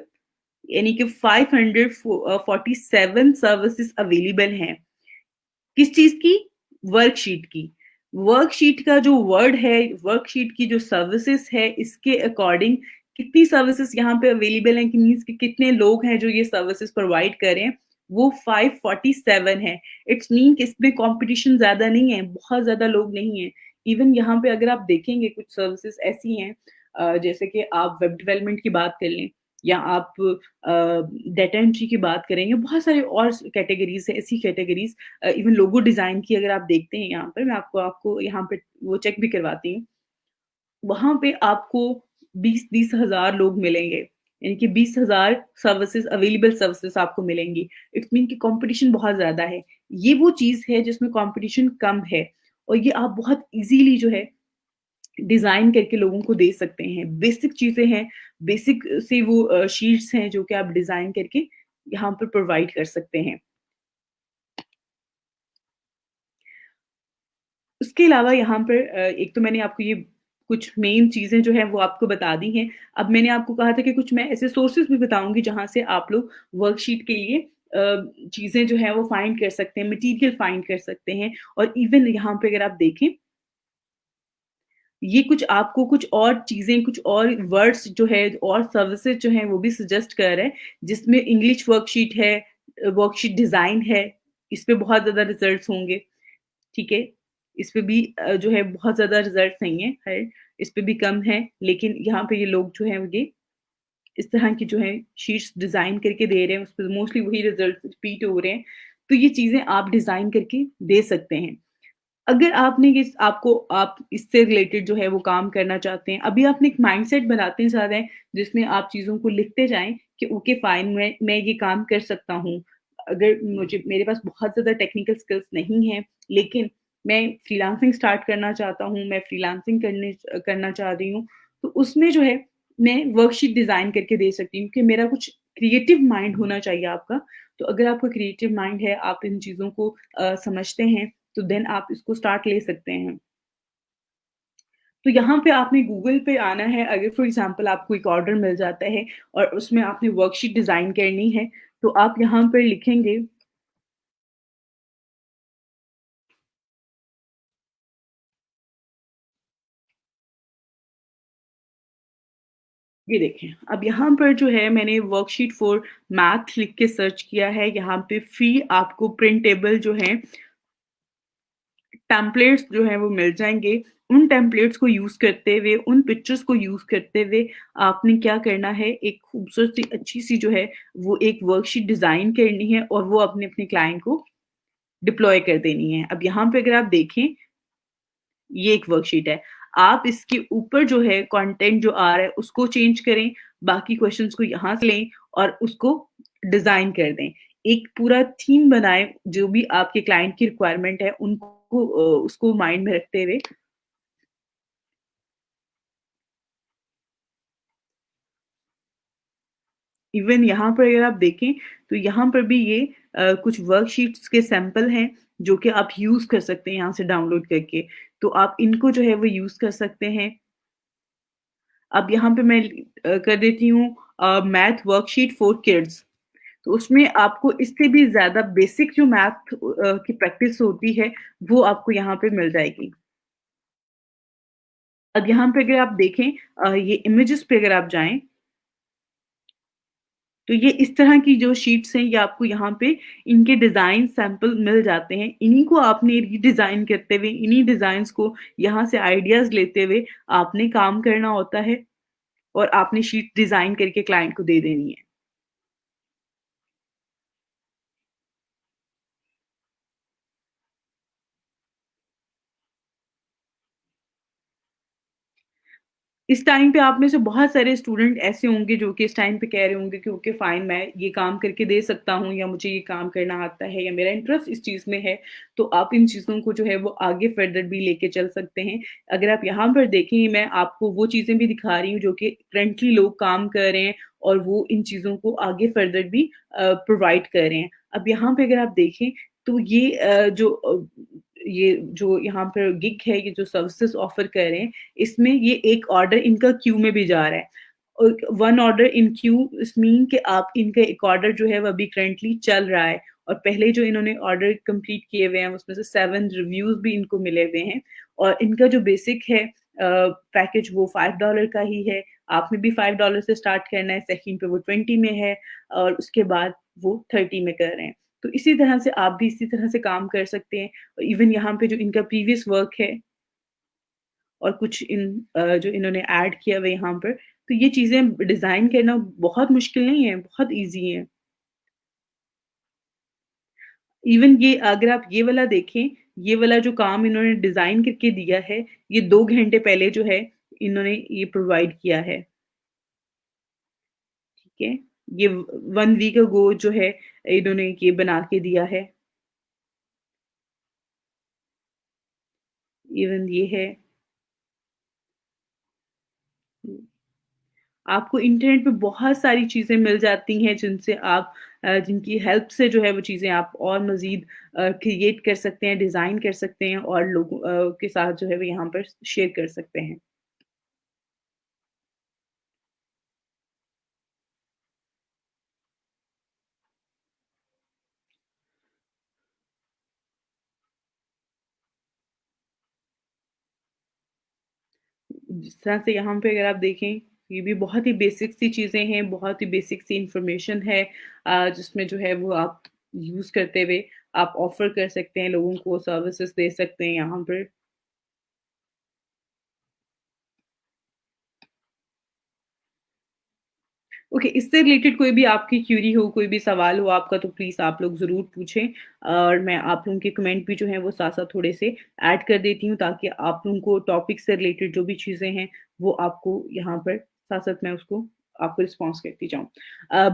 यानी कि 47 सर्विसेज़ अवेलेबल हैं। किस चीज़ की? वर्कशीट की। वर्कशीट का जो वर्ड है, वर्कशीट की जो सर्विसेज़ है, इसके अकॉर्डिंग कितनी सर्विसेज़ यहाँ पे अवेलेबल हैं कि मीन्स कि कितने लोग हैं जो ये सर्विसेज़ प्रोवाइड कर रहे हैं, वो 547 है। इट्स मीन कि इसमें कॉम्पिटिशन ज़्यादा नहीं है, बहुत ज़्यादा लोग नहीं हैं। इवन यहाँ पे अगर आप देखेंगे कुछ सर्विसेज़ ऐसी हैं जैसे कि आप वेब डेवलपमेंट की बात कर लें या आप डाटा एंट्री की बात करेंगे, बहुत सारे और कैटेगरीज़ हैं, ऐसी कैटेगरीज़ इवन लोगो डिज़ाइन की अगर आप देखते हैं यहाँ पर, मैं आपको आपको यहाँ पे वो चेक भी करवाती हूँ। वहाँ पे आपको 20-20 हज़ार लोग मिलेंगे, यानी कि 20,000 सर्विसेज़ अवेलेबल सर्विसेज़ आपको मिलेंगी। इट्स मीन कि कॉम्पिटिशन बहुत ज़्यादा है। ये वो चीज़ है जिसमें कॉम्पिटिशन कम है और ये आप बहुत ईज़िली जो है डिज़ाइन करके लोगों को दे सकते हैं। बेसिक चीज़ें हैं, बेसिक से वो शीट्स हैं जो कि आप डिज़ाइन करके यहाँ पे प्रोवाइड कर सकते हैं। उसके अलावा यहाँ पर एक तो मैंने आपको ये कुछ मेन चीज़ें जो हैं वो आपको बता दी हैं। अब मैंने आपको कहा था कि कुछ मैं ऐसे सोर्सेज़ भी बताऊँगी जहाँ से आप लोग वर्कशीट के लिए चीज़ें जो हैं वो फाइंड कर सकते हैं, मटीरियल फाइंड कर सकते हैं और इवन यहाँ पे अगर आप देखें ये कुछ आपको कुछ और चीज़ें, कुछ और वर्ड्स जो है और सर्विसेज़ जो हैं वो भी सजेस्ट कर रहे हैं, जिसमें इंग्लिश वर्कशीट है, वर्कशीट डिज़ाइन है, इस पे बहुत ज़्यादा रिज़ल्ट्स होंगे, ठीक है? इस पे भी जो है बहुत ज़्यादा रिज़ल्ट्स नहीं है, खैर इस पे भी कम है, लेकिन यहाँ पे ये लोग जो हैं ये इस तरह की जो है शीट्स डिज़ाइन करके दे रहे हैं, उसपे मोस्टली वही रिज़ल्ट रिपीट हो रहे हैं, तो ये चीज़ें आप डिज़ाइन करके दे सकते हैं। अगर आपने इस आपको आप इससे रिलेटेड जो है वो काम करना चाहते हैं, अभी आपने एक माइंडसेट बनाते जा रहे हैं जिसमें आप चीज़ों को लिखते जाएँ कि ओके फाइन मैं ये काम कर सकता हूँ। अगर मुझे मेरे पास बहुत ज़्यादा टेक्निकल स्किल्स नहीं हैं, लेकिन मैं फ्रीलांसिंग स्टार्ट करना चाहता हूँ, मैं फ्रीलांसिंग करना चाह रही हूँ, तो उसमें जो है मैं वर्कशीट डिज़ाइन करके दे सकती हूँ कि मेरा कुछ क्रिएटिव माइंड होना चाहिए आपका। तो अगर आपका क्रिएटिव माइंड है, आप इन चीज़ों को समझते हैं तो देन आप इसको स्टार्ट ले सकते हैं। तो यहाँ पे आपने गूगल पे आना है अगर फॉर एग्ज़ाम्पल आपको एक ऑर्डर मिल जाता है और उसमें आपने वर्कशीट डिज़ाइन करनी है, तो आप यहाँ पर लिखेंगे ये देखें, अब यहाँ पर जो है मैंने वर्कशीट फॉर मैथ लिख के सर्च किया है, यहाँ पे फ्री आपको प्रिंटेबल जो हैं टेम्पलेट्स जो हैं वो मिल जाएँगे। उन टेम्पलेट्स को यूज़ करते हुए, उन पिक्चर्स को यूज़ करते हुए आपने क्या करना है, एक खूबसूरत सी अच्छी-सी जो है वो एक वर्कशीट डिज़ाइन करनी है और वो अपने-अपने क्लाइंट को डिप्लॉय कर देनी है। अब यहाँ पे अगर आप देखें, ये एक वर्कशीट है। आप इसके ऊपर जो है कंटेंट जो आ रहा है उसको चेंज करें, बाकी क्वेश्चन्स को यहाँ से लें और उसको डिज़ाइन कर दें। एक पूरा थीम बनाएँ, जो भी आपके क्लाइंट की रिक्वायरमेंट है उनको उसको माइंड में रखते हुए इवन यहाँ पर अगर आप देखें, तो यहाँ पर भी ये कुछ वर्कशीट्स के सैंपल हैं, जो कि आप यूज़ कर सकते हैं यहाँ से डाउनलोड करके। तो आप इनको जो है वो यूज़ कर सकते हैं। अब यहाँ पे मैं कर देती हूँ मैथ वर्कशीट फॉर किड्स। तो उसमें आपको इससे भी ज़्यादा बेसिक जो मैथ की प्रैक्टिस होती है, वो आपको यहाँ पे मिल जाएगी। अब यहाँ पे अगर आप देखें ये इमेजेस पे अगर आप जाएँ, तो ये इस तरह की जो शीट्स हैं, ये आपको यहाँ पे इनके डिज़ाइन सैंपल मिल जाते हैं। इन्हीं को आपने रीडिज़ाइन करते हुए, इन्हीं डिज़ाइन्स को यहाँ से आइडियाज़ लेते हुए आपने काम करना होता है और आपने शीट डिज़ाइन करके क्लाइंट को दे देनी है। इस टाइम पे आप में से बहुत सारे स्टूडेंट ऐसे होंगे जो कि इस टाइम पे कह रहे होंगे कि ओके फाइन, मैं ये काम करके दे सकता हूँ या मुझे ये काम करना आता है या मेरा इंटरेस्ट इस चीज़ में है। तो आप इन चीज़ों को जो है वो आगे फर्दर भी लेके चल सकते हैं। अगर आप यहाँ पर देखें, मैं आपको वो चीज़ें भी दिखा रही हूँ जो कि करंटली लोग काम कर रहे हैं और वो इन चीज़ों को आगे फर्दर भी प्रोवाइड कर रहे हैं। अब यहाँ पे अगर आप देखें तो ये जो यहाँ पर गिग है, ये जो सर्विसेज़ ऑफ़र कर रहे हैं, इसमें ये एक ऑर्डर इनका क्यू में भी जा रहा है। और 1 ऑर्डर इन क्यू इस मीन कि आप इनका एक ऑर्डर जो है वो अभी करंटली चल रहा है और पहले जो इन्होंने ऑर्डर कंप्लीट किए हुए हैं उसमें से 7 रिव्यूज़ भी इनको मिले हुए हैं और इनका जो बेसिक है पैकेज वो $5 का ही है। आपने भी $5 से स्टार्ट करना है, सेकंड पे वो 20 में है और उसके बाद वो 30 में कर रहे हैं। तो इसी तरह से आप भी इसी तरह से काम कर सकते हैं। इवन यहाँ पे जो इनका प्रीवियस वर्क है और कुछ जो इन्होंने ऐड किया हुआ है यहाँ पर, तो ये चीज़ें डिज़ाइन करना बहुत मुश्किल नहीं है, बहुत ईज़ी है। इवन ये अगर आप ये वाला देखें, ये वाला जो काम इन्होंने डिज़ाइन करके दिया है, ये 2 घंटे पहले जो है, इन्होंने ये प्रोवाइड किया है, ठीक है? ये 1 वीक अगो जो है, इन्होंने ये बना के दिया है। इवन ये है। आपको इंटरनेट पे बहुत सारी चीज़ें मिल जाती हैं जिनसे आप जिनकी हेल्प से जो है वो चीज़ें आप और मज़ीद क्रिएट कर सकते हैं, डिज़ाइन कर सकते हैं और लोगों के साथ जो है वो यहाँ पर शेयर कर सकते हैं। जिस तरह से यहाँ पे अगर आप देखें, ये भी बहुत ही बेसिक सी चीज़ें हैं, बहुत ही बेसिक सी इन्फॉर्मेशन है जिसमें जो है वो आप यूज़ करते हुए आप ऑफ़र कर सकते हैं, लोगों को सर्विसेज़ दे सकते हैं यहाँ पर। ओके, इससे रिलेटेड कोई भी आपकी क्वेरी हो, कोई भी सवाल हो आपका तो प्लीज़ आप लोग ज़रूर पूछें और मैं आप लोगों के कमेंट भी जो हैं वो साथ-साथ थोड़े से ऐड कर देती हूँ ताकि आप लोगों को टॉपिक से रिलेटेड जो भी चीज़ें हैं वो आपको यहाँ पर साथ-साथ मैं उसको आपको रिस्पॉन्स करती जाऊँ।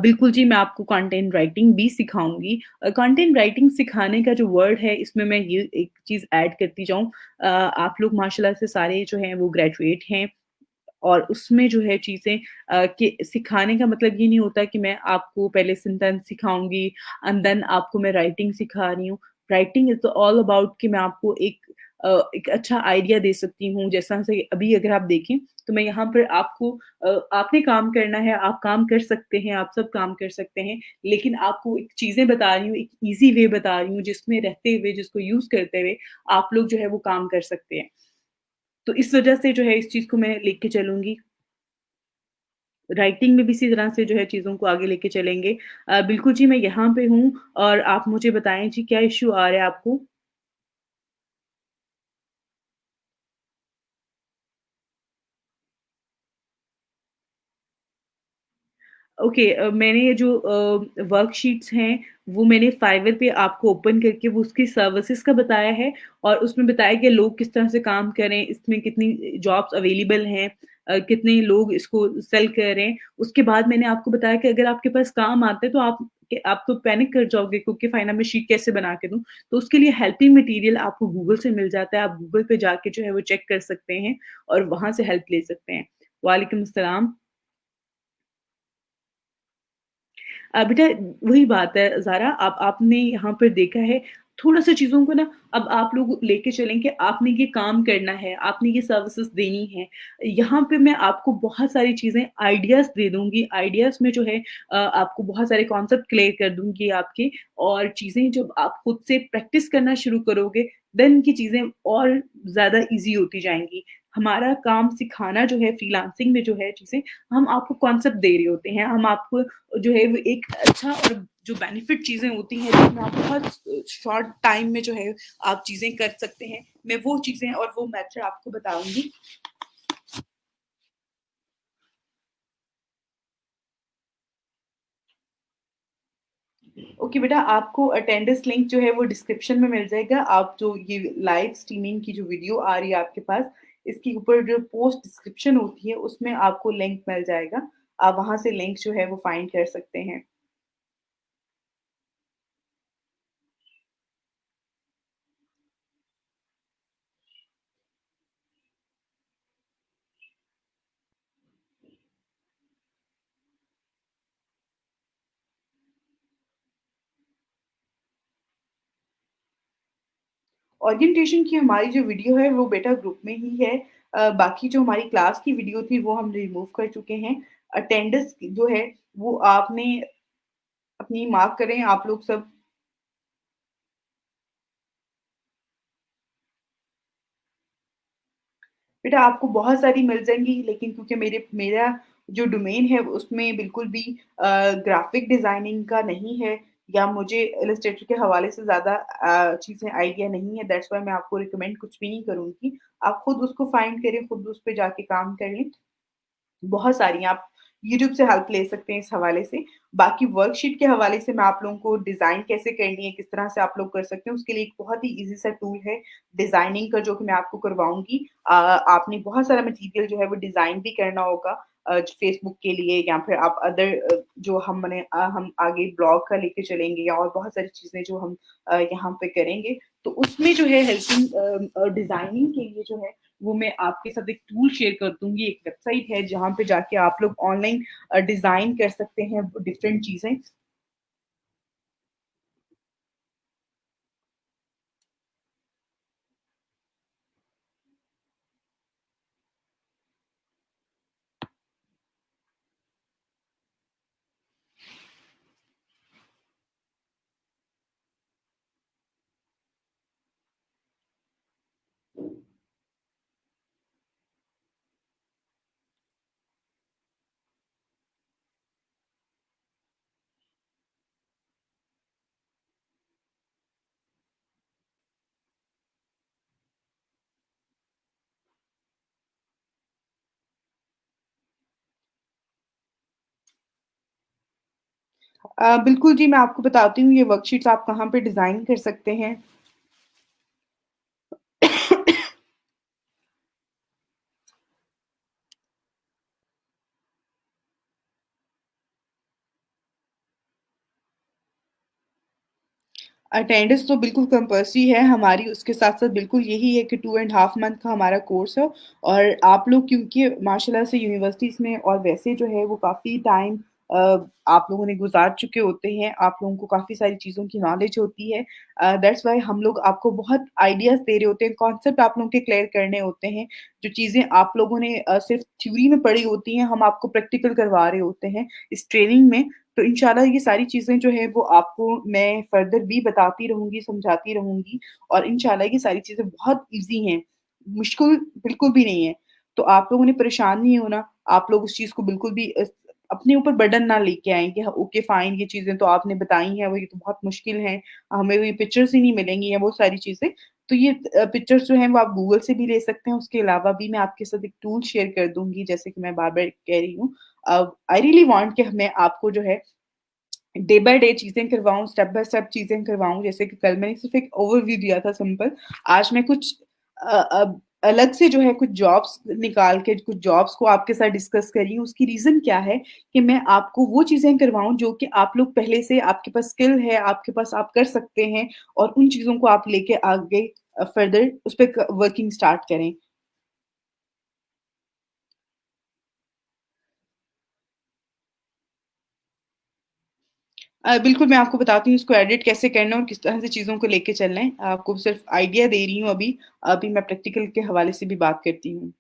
बिल्कुल जी, मैं आपको कंटेंट राइटिंग भी सिखाऊँगी। कंटेंट राइटिंग सिखाने का जो वर्ड है इसमें मैं ये एक चीज़ ऐड करती जाऊँ। आप लोग माशाल्लाह से सारे जो हैं वो ग्रेजुएट हैं और उसमें जो है चीज़ें कि सिखाने का मतलब ये नहीं होता कि मैं आपको पहले सेंटेंस सिखाऊँगी एंड देन आपको मैं राइटिंग सिखा रही हूँ। राइटिंग इज़ ऑल अबाउट कि मैं आपको एक अच्छा आइडिया दे सकती हूँ। जैसा से अभी अगर आप देखें, तो मैं यहाँ पर आपको आपने काम करना है, आप काम कर सकते हैं, आप सब काम कर सकते हैं, लेकिन आपको एक चीज़ें बता रही हूँ, एक ईज़ी वे बता रही हूँ, जिसमें रहते हुए, जिसको यूज़ करते हुए आप लोग जो है वो काम कर सकते हैं। तो इस वजह से जो है इस चीज़ को मैं लेके चलूँगी। राइटिंग में भी इसी तरह से जो है चीज़ों को आगे लेके चलेंगे। बिल्कुल जी, मैं यहाँ पे हूँ और आप मुझे बताएँ जी क्या इश्यू आ रहा है आपको? ओके, मैंने ये जो वर्कशीट्स हैं, वो मैंने फाइवर पे आपको ओपन करके वो उसकी सर्विसेज़ का बताया है और उसमें बताया कि लोग किस तरह से काम करें, इसमें कितनी जॉब्स अवेलेबल हैं, कितने लोग इसको सेल कर रहे हैं। उसके बाद मैंने आपको बताया कि अगर आपके पास काम आता है तो आप तो पैनिक कर जाओगे क्योंकि फाइनल मैं शीट कैसे बना के दूँ? तो उसके लिए हेल्पिंग मटीरियल आपको गूगल से मिल जाता है। आप गूगल पे जाके जो है वो चेक कर सकते हैं और वहाँ से हेल्प ले सकते हैं। वालेकुम अस्सलाम। बेटा वही बात है ज़ारा, आप आपने यहाँ पर देखा है, थोड़ा-सा चीज़ों को ना अब आप लोग लेके चलें कि आपने ये काम करना है, आपने ये सर्विसेज़ देनी है। यहाँ पे मैं आपको बहुत सारी चीज़ें आइडियाज़ दे दूँगी, आइडियाज़ में जो है आपको बहुत सारे कॉन्सेप्ट क्लियर कर दूँगी आपके और चीज़ें जब आप खुद से प्रैक्टिस करना शुरू करोगे, देन की चीज़ें और ज़्यादा ईज़ी होती जाएँगी। हमारा काम सिखाना जो है फ्रीलांसिंग में जो है चीज़ें, हम आपको कॉन्सेप्ट दे रहे होते हैं। हम आपको जो है वो एक अच्छा और जो बेनिफिट चीज़ें होती हैं जिसमें आप बहुत शॉर्ट टाइम में जो है आप चीज़ें कर सकते हैं। मैं वो चीज़ें और वो मेथड आपको बताऊँगी। ओके बेटा, आपको अटेंडेंस लिंक जो है वो डिस्क्रिप्शन में मिल जाएगा। आप जो ये लाइव स्ट्रीमिंग की जो वीडियो आ रही है आपके पास, इसके ऊपर जो पोस्ट डिस्क्रिप्शन होती है उसमें आपको लिंक मिल जाएगा। आप वहाँ से लिंक जो है वो फाइंड कर सकते हैं। ओरिएंटेशन की हमारी जो वीडियो है वो बेटा ग्रुप में ही है। बाकी जो हमारी क्लास की वीडियो थी वो हम रिमूव कर चुके हैं। अटेंडेंस जो है वो आपने अपनी मार्क करें आप लोग सब। बेटा आपको बहुत सारी मिल जाएँगी, लेकिन क्योंकि मेरा जो डोमेन है उसमें बिल्कुल भी ग्राफ़िक डिज़ाइनिंग का नहीं है, या मुझे इलस्ट्रेटर के हवाले से ज़्यादा चीज़ें आइडिया नहीं है, दैट्स व्हाई मैं आपको रिकमेंड कुछ भी नहीं करूँगी। आप खुद उसको फाइंड करें, खुद उस पे जाके काम कर लें। बहुत सारी हैं, आप यूट्यूब से हेल्प ले सकते हैं इस हवाले से। बाकी वर्कशीट के हवाले से मैं आप लोगों को डिज़ाइन कैसे करनी है, किस तरह से आप लोग कर सकते हैं, उसके लिए एक बहुत ही ईज़ी सा टूल है डिज़ाइनिंग का, जो कि मैं आपको करवाऊँगी। आपने बहुत सारा मटीरियल जो है वो डिज़ाइन भी करना होगा फेसबुक के लिए, या फिर आप अदर जो हम आगे ब्लॉग का लेके चलेंगे, या और बहुत सारी चीज़ें जो हम यहाँ पे करेंगे। तो उसमें जो है हेल्पिंग डिज़ाइनिंग के लिए जो है वो मैं आपके साथ एक टूल शेयर कर दूँगी, एक वेबसाइट है जहाँ पे जाके आप लोग ऑनलाइन डिज़ाइन कर सकते हैं डिफरेंट चीज़ें। बिल्कुल जी, मैं आपको बताती हूँ ये वर्कशीट्स आप कहाँ पे डिज़ाइन कर सकते हैं। अटेंडेंस तो बिल्कुल कंपल्सरी है हमारी, उसके साथ-साथ बिल्कुल यही है कि 2 एंड हाफ मंथ का हमारा कोर्स है, और आप लोग क्योंकि माशाल्लाह से यूनिवर्सिटीज़ में और वैसे जो है वो काफ़ी टाइम अ, आप लोगों ने गुज़ार चुके होते हैं, आप लोगों को काफ़ी सारी चीज़ों की नॉलेज होती है। दैट्स व्हाई हम लोग आपको बहुत आइडियाज़ दे रहे होते हैं, कॉन्सेप्ट आप लोगों के क्लियर करने होते हैं। जो चीज़ें आप लोगों ने सिर्फ़ थ्योरी में पढ़ी होती हैं, हम आपको प्रैक्टिकल करवा रहे होते हैं इस ट्रेनिंग में। तो इंशाल्लाह ये सारी चीज़ें जो है वो आपको मैं फर्दर भी बताती रहूँगी, समझाती रहूँगी, और इंशाल्लाह ये सारी चीज़ें बहुत ईज़ी हैं, मुश्किल बिल्कुल भी नहीं है। तो आप लोगों ने परेशान नहीं होना, आप लोग उस चीज़ को बिल्कुल भी अपने ऊपर बर्डन ना लेके आएँ कि हाँ, ओके फाइन, ये चीज़ें तो आपने बताई हैं, वो ये तो बहुत मुश्किल हैं, हमें ये पिक्चर्स ही नहीं मिलेंगी, या वो सारी चीज़ें। तो ये पिक्चर्स जो हैं वो आप गूगल से भी ले सकते हैं, उसके अलावा भी मैं आपके साथ एक टूल शेयर कर दूँगी, जैसे कि मैं बार-बार कह रही हूँ। आई रियली वांट कि मैं आपको जो है डे बाय डे चीज़ें करवाऊँ, स्टेप बाय स्टेप चीज़ें करवाऊँ, जैसे कि कल मैंने सिर्फ़ एक ओवरव्यू दिया था सिंपल। आज मैं कुछ अलग से जो है कुछ जॉब्स निकाल के कुछ जॉब्स को आपके साथ डिस्कस कर रही हूँ। उसकी रीज़न क्या है कि मैं आपको वो चीज़ें करवाऊँ जो कि आप लोग पहले से आपके पास स्किल है, आपके पास आप कर सकते हैं, और उन चीज़ों को आप लेके आगे फर्दर उस पे क वर्किंग स्टार्ट करें। बिल्कुल, मैं आपको बताती हूँ इसको एडिट कैसे करना है और किस तरह से चीज़ों को लेके चलना है। आपको सिर्फ़ आइडिया दे रही हूँ अभी, अभी मैं प्रैक्टिकल के हवाले से भी बात करती हूँ।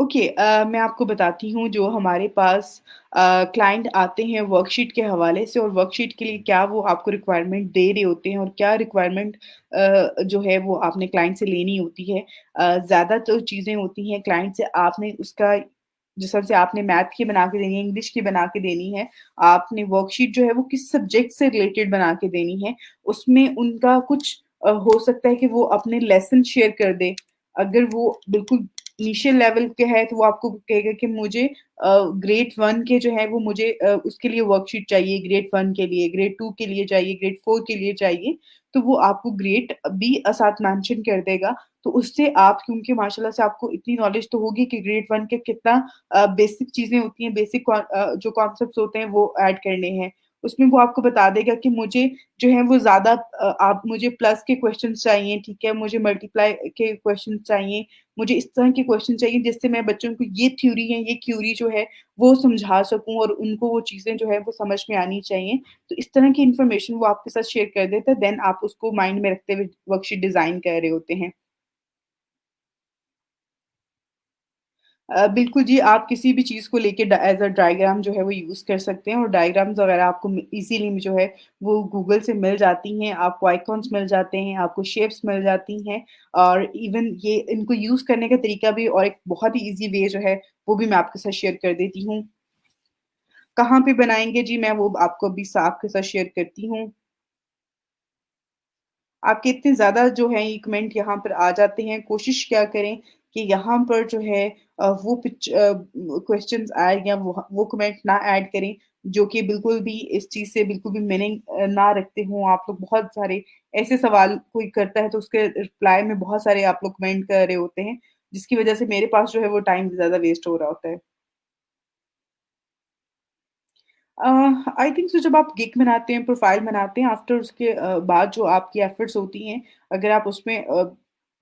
ओके, मैं आपको बताती हूँ जो हमारे पास क्लाइंट आते हैं वर्कशीट के हवाले से और वर्कशीट के लिए क्या वो आपको रिक्वायरमेंट दे रहे होते हैं और क्या रिक्वायरमेंट जो है वो आपने क्लाइंट से लेनी होती है। ज़्यादा तो चीज़ें होती हैं क्लाइंट से आपने उसका जिस तरह से आपने मैथ की बना के देनी है, इंग्लिश की बना के देनी है, आपने वर्कशीट जो है वो किस सब्जेक्ट से रिलेटेड बना के देनी है, उसमें उनका कुछ हो सकता है कि वो अपने लेसन शेयर कर दे। अगर वो बिल्कुल इनिशियल लेवल के है तो वो आपको कहेगा कि मुझे ग्रेड 1 के जो है वो मुझे उसके लिए वर्कशीट चाहिए, ग्रेड 1 के लिए, ग्रेड 2 के लिए चाहिए, ग्रेड 4 के लिए चाहिए, तो वो आपको ग्रेड भी साथ मेंशन कर देगा। तो उससे आप क्योंकि माशाल्लाह से आपको इतनी नॉलेज तो होगी कि ग्रेड 1 के कितना बेसिक चीज़ें होती हैं, बेसिक जो कॉन्सेप्ट्स होते हैं वो ऐड करने हैं। उसमें वो आपको बता देगा कि मुझे जो है वो ज़्यादा आप मुझे प्लस के क्वेश्चन्स चाहिए, ठीक है? मुझे मल्टीप्लाई के क्वेश्चन्स चाहिए, मुझे इस तरह के क्वेश्चन चाहिए जिससे मैं बच्चों को ये थ्योरी है, ये क्यूरी जो है वो समझा सकूँ और उनको वो चीज़ें जो है वो समझ में आनी चाहिए। तो इस तरह की इन्फॉर्मेशन वो आपके साथ शेयर कर देता है, देन आप उसको माइंड में रखते हुए वर्कशीट डिज़ाइन कर रहे होते हैं। बिल्कुल जी, आप किसी भी चीज़ को लेके एज़ अ डायग्राम जो है वो यूज़ कर सकते हैं और डायग्राम्स वगैरह आपको ईज़िली जो है वो गूगल से मिल जाती हैं, आपको आइकॉन्स मिल जाते हैं, आपको शेप्स मिल जाती हैं और इवन ये इनको यूज़ करने का तरीका भी और एक बहुत ही ईज़ी वे जो है, वो भी मैं आपके साथ शेयर कर देती हूँ। कहाँ पे बनाएँगे जी, मैं वो आपको अभी सा आपके साथ शेयर करती हूँ। आपके इतने ज़्यादा जो है ये कमेंट यहाँ पर आ जाते हैं, कोशिश क्या करें कि यहाँ पर जो है वो क्वेश्चन्स आए या वो कमेंट ना ऐड करें, जो कि बिल्कुल भी इस चीज़ से बिल्कुल भी मीनिंग ना रखते हों। आप लोग बहुत सारे ऐसे सवाल कोई करता है तो उसके रिप्लाई में बहुत सारे आप लोग कमेंट कर रहे होते हैं, जिसकी वज़ह से मेरे पास जो है वो टाइम ज़्यादा वेस्ट हो रहा होता है। अ, आई थिंक सो जब आप गिग बनाते हैं, प्रोफ़ाइल बनाते हैं, आफ्टर उसके बाद जो आपकी एफ़र्ट्स होती हैं, अगर आप उसमें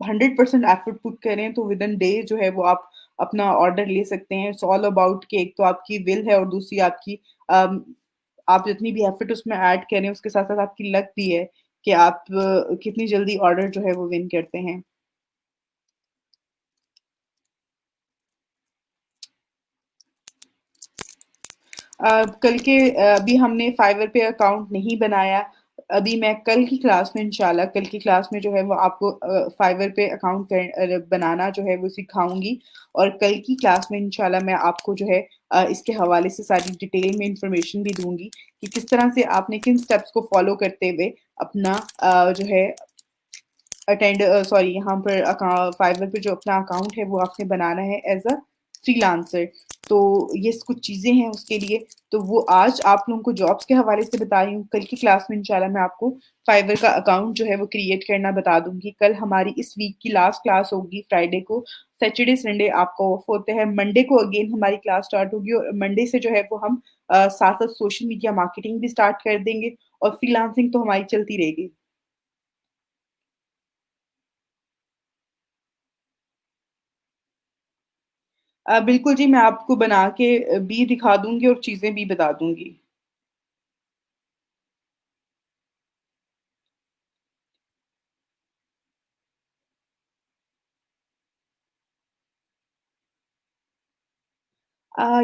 100% एफ़र्ट पुट करें, तो विदिन डे जो है वो आप अपना ऑर्डर ले सकते हैं। इट्स ऑल अबाउट कि एक तो आपकी विल है और दूसरी आपकी अम, आप जितनी भी एफ़र्ट उसमें ऐड करें, उसके साथ-साथ आपकी लक भी है कि आप कितनी जल्दी ऑर्डर जो है वो विन करते हैं। कल के अभी हमने फाइवर पे अकाउंट नहीं बनाया। अभी मैं कल की क्लास में इंशाल्लाह कल की क्लास में जो है वो आपको फाइवर पे अकाउंट बनाना जो है वो सिखाऊँगी और कल की क्लास में इंशाल्लाह मैं आपको जो है इसके हवाले से सारी डिटेल में इन्फॉर्मेशन भी दूँगी कि किस तरह से आपने किन स्टेप्स को फ़ॉलो करते हुए अपना जो है सॉरी यहाँ पर फाइवर पे जो अपना अकाउंट है वो आपने बनाना है एज़ अ फ्रीलांसर। तो ये कुछ चीज़ें हैं उसके लिए, तो वो आज आप लोगों को जॉब्स के हवाले से बता रही हूँ, कल की क्लास में इंशाल्लाह मैं आपको फाइवर का अकाउंट जो है वो क्रिएट करना बता दूँगी। कल हमारी इस वीक की लास्ट क्लास होगी फ्राइडे को, सैटरडे, संडे आपका ऑफ होते हैं, मंडे को अगेन हमारी क्लास स्टार्ट होगी और मंडे से जो है वो हम साथ-साथ सोशल मीडिया मार्केटिंग भी स्टार्ट कर देंगे और फ्रीलांसिंग तो हमारी चलती रहेगी। बिल्कुल जी, मैं आपको बना के भी दिखा दूँगी और चीज़ें भी बता दूँगी।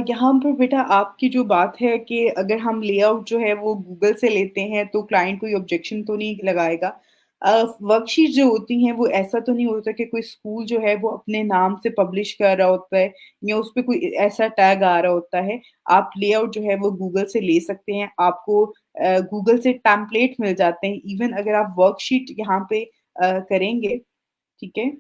यहाँ पर बेटा आपकी जो बात है कि अगर हम लेआउट जो है वो गूगल से लेते हैं तो क्लाइंट कोई ऑब्जेक्शन तो नहीं लगाएगा। वर्कशीट जो होती हैं वो ऐसा तो नहीं होता कि कोई स्कूल जो है वो अपने नाम से पब्लिश कर रहा होता है या उसपे कोई ऐसा टैग आ रहा होता है। आप लेआउट जो है वो गूगल से ले सकते हैं। आपको गूगल से टेम्पलेट मिल जाते हैं। इवन अगर आप वर्कशीट यहाँ पे करेंगे, ठीक है?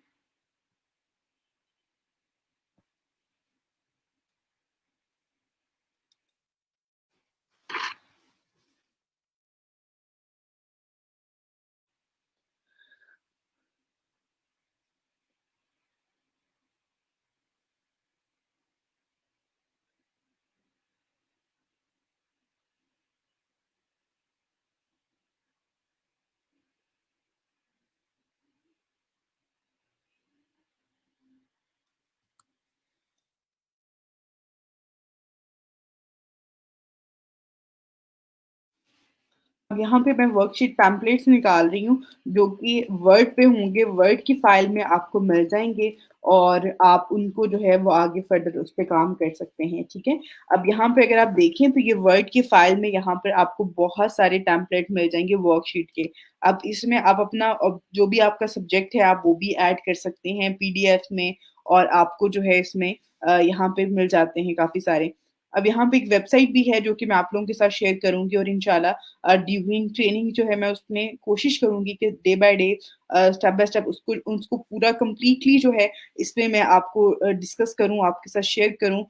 अब यहाँ पे मैं वर्कशीट पैम्पलेट्स निकाल रही हूँ, जो कि वर्ड पे होंगे, वर्ड की फ़ाइल में आपको मिल जाएँगे और आप उनको जो है वो आगे फ़र्दर उस पे काम कर सकते हैं, ठीक है? अब यहाँ पे अगर आप देखें तो ये वर्ड की फ़ाइल में यहाँ पर आपको बहुत सारे टेम्पलेट मिल जाएँगे वर्कशीट के। अब इसमें आप अपना जो भी आपका सब्जेक्ट है आप वो भी ऐड कर सकते हैं पीडीएफ में और आपको जो है इसमें यहाँ पे मिल जाते हैं काफ़ी सारे। अब यहाँ पे एक वेबसाइट भी है जो कि मैं आप लोगों के साथ शेयर करूँगी और इंशाल्लाह ड्यूरिंग ट्रेनिंग जो है मैं उसमें कोशिश करूँगी कि day by day step by step उसको उसको पूरा कंप्लीटली जो है इसमें मैं आपको डिस्कस करूँ, आपके साथ शेयर करूँ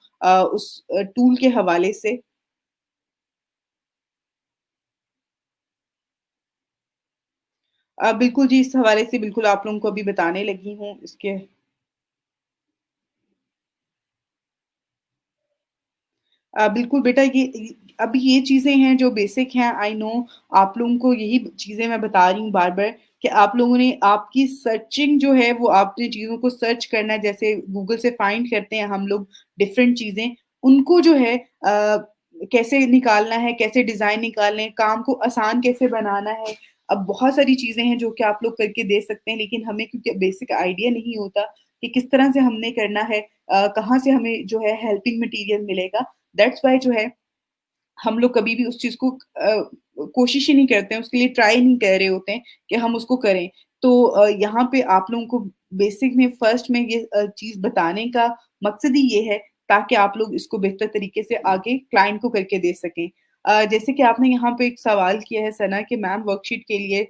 उस टूल के हवाले से। बिल्कुल जी, इस हवाले से बिल्कुल आप लोगों को अभी बताने लगी हूँ इसके बिल्कुल बेटा अभी ये चीज़ें हैं जो बेसिक हैं आई नो आप लोगों को यही चीज़ें मैं बता रही हूँ बार-बार कि आप लोगों ने आपकी सर्चिंग जो है वो आपने चीज़ों को सर्च करना है जैसे गूगल से फाइंड करते हैं हम लोग डिफरेंट चीज़ें, उनको जो है कैसे निकालना है, कैसे डिज़ाइन निकालने हैं, काम को आसान कैसे बनाना है। अब बहुत सारी चीज़ें हैं जो कि आप लोग करके दे सकते हैं लेकिन हमें क्योंकि बेसिक आइडिया नहीं होता कि किस तरह से हमने करना है कहाँ से हमें जो है हेल्पिंग मटीरियल मिलेगा। दैट्स व्हाई जो है हम लोग कभी भी उस चीज़ को कोशिश ही नहीं करते हैं, उसके लिए ट्राई नहीं कर रहे होते हैं कि हम उसको करें। तो यहाँ पे आप लोगों को बेसिक में फर्स्ट में ये चीज़ बताने का मकसद ही ये है ताकि आप लोग इसको बेहतर तरीके से आगे क्लाइंट को करके दे सकें। जैसे कि आपने यहाँ पे एक सवाल किया है सना कि मैम वर्कशीट के लिए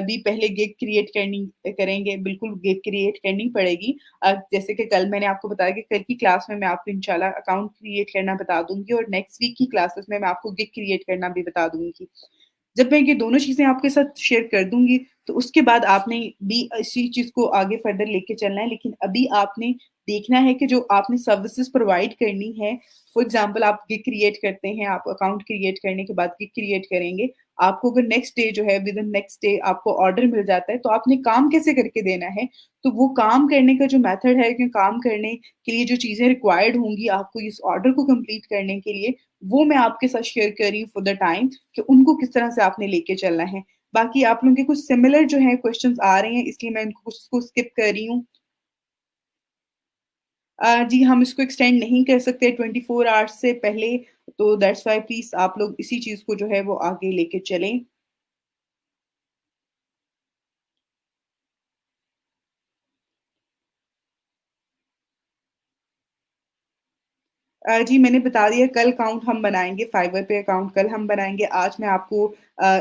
भी पहले गिग क्रिएट करनी करेंगे, बिल्कुल गिग क्रिएट करनी पड़ेगी। जैसे कि कल मैंने आपको बताया कि कल की क्लास में मैं आपको इंशाल्लाह अकाउंट क्रिएट करना बता दूँगी और नेक्स्ट वीक की क्लासेस में मैं आपको गिग क्रिएट करना भी बता दूँगी। जब मैं ये दोनों चीज़ें आपके साथ शेयर कर दूँगी, तो उसके बाद आपने भी इसी चीज़ को आगे फर्दर लेके चलना है। लेकिन अभी आपने देखना है कि जो आपने सर्विसेज़ प्रोवाइड करनी है, फॉर एग्ज़ाम्पल आप गिग क्रिएट करते हैं, आप अकाउंट क्रिएट करने के बाद गिग क्रिएट करेंगे। आपको अगर नेक्स्ट डे जो है विदिन नेक्स्ट डे आपको ऑर्डर मिल जाता है, तो आपने काम कैसे करके देना है? तो वो काम करने का जो मेथड है कि काम करने के लिए जो चीज़ें रिक्वायर्ड होंगी आपको इस ऑर्डर को कंप्लीट करने के लिए, वो मैं आपके साथ शेयर कर रही हूँ फॉर द टाइम कि उनको किस तरह से आपने लेके चलना है। बाकी आप लोगों के कुछ सिमिलर जो हैं क्वेश्चन्स आ रहे हैं इसलिए मैं इनको उसको स्किप कर रही हूँ। जी हम इसको एक्सटेंड नहीं कर सकते 24 आवर्स से पहले तो दैट्स व्हाई प्लीज़ आप लोग इसी चीज़ को जो है वो आगे लेके चलें। जी मैंने बता दिया कल अकाउंट हम बनाएँगे, फाइवर पे अकाउंट कल हम बनाएँगे। आज मैं आपको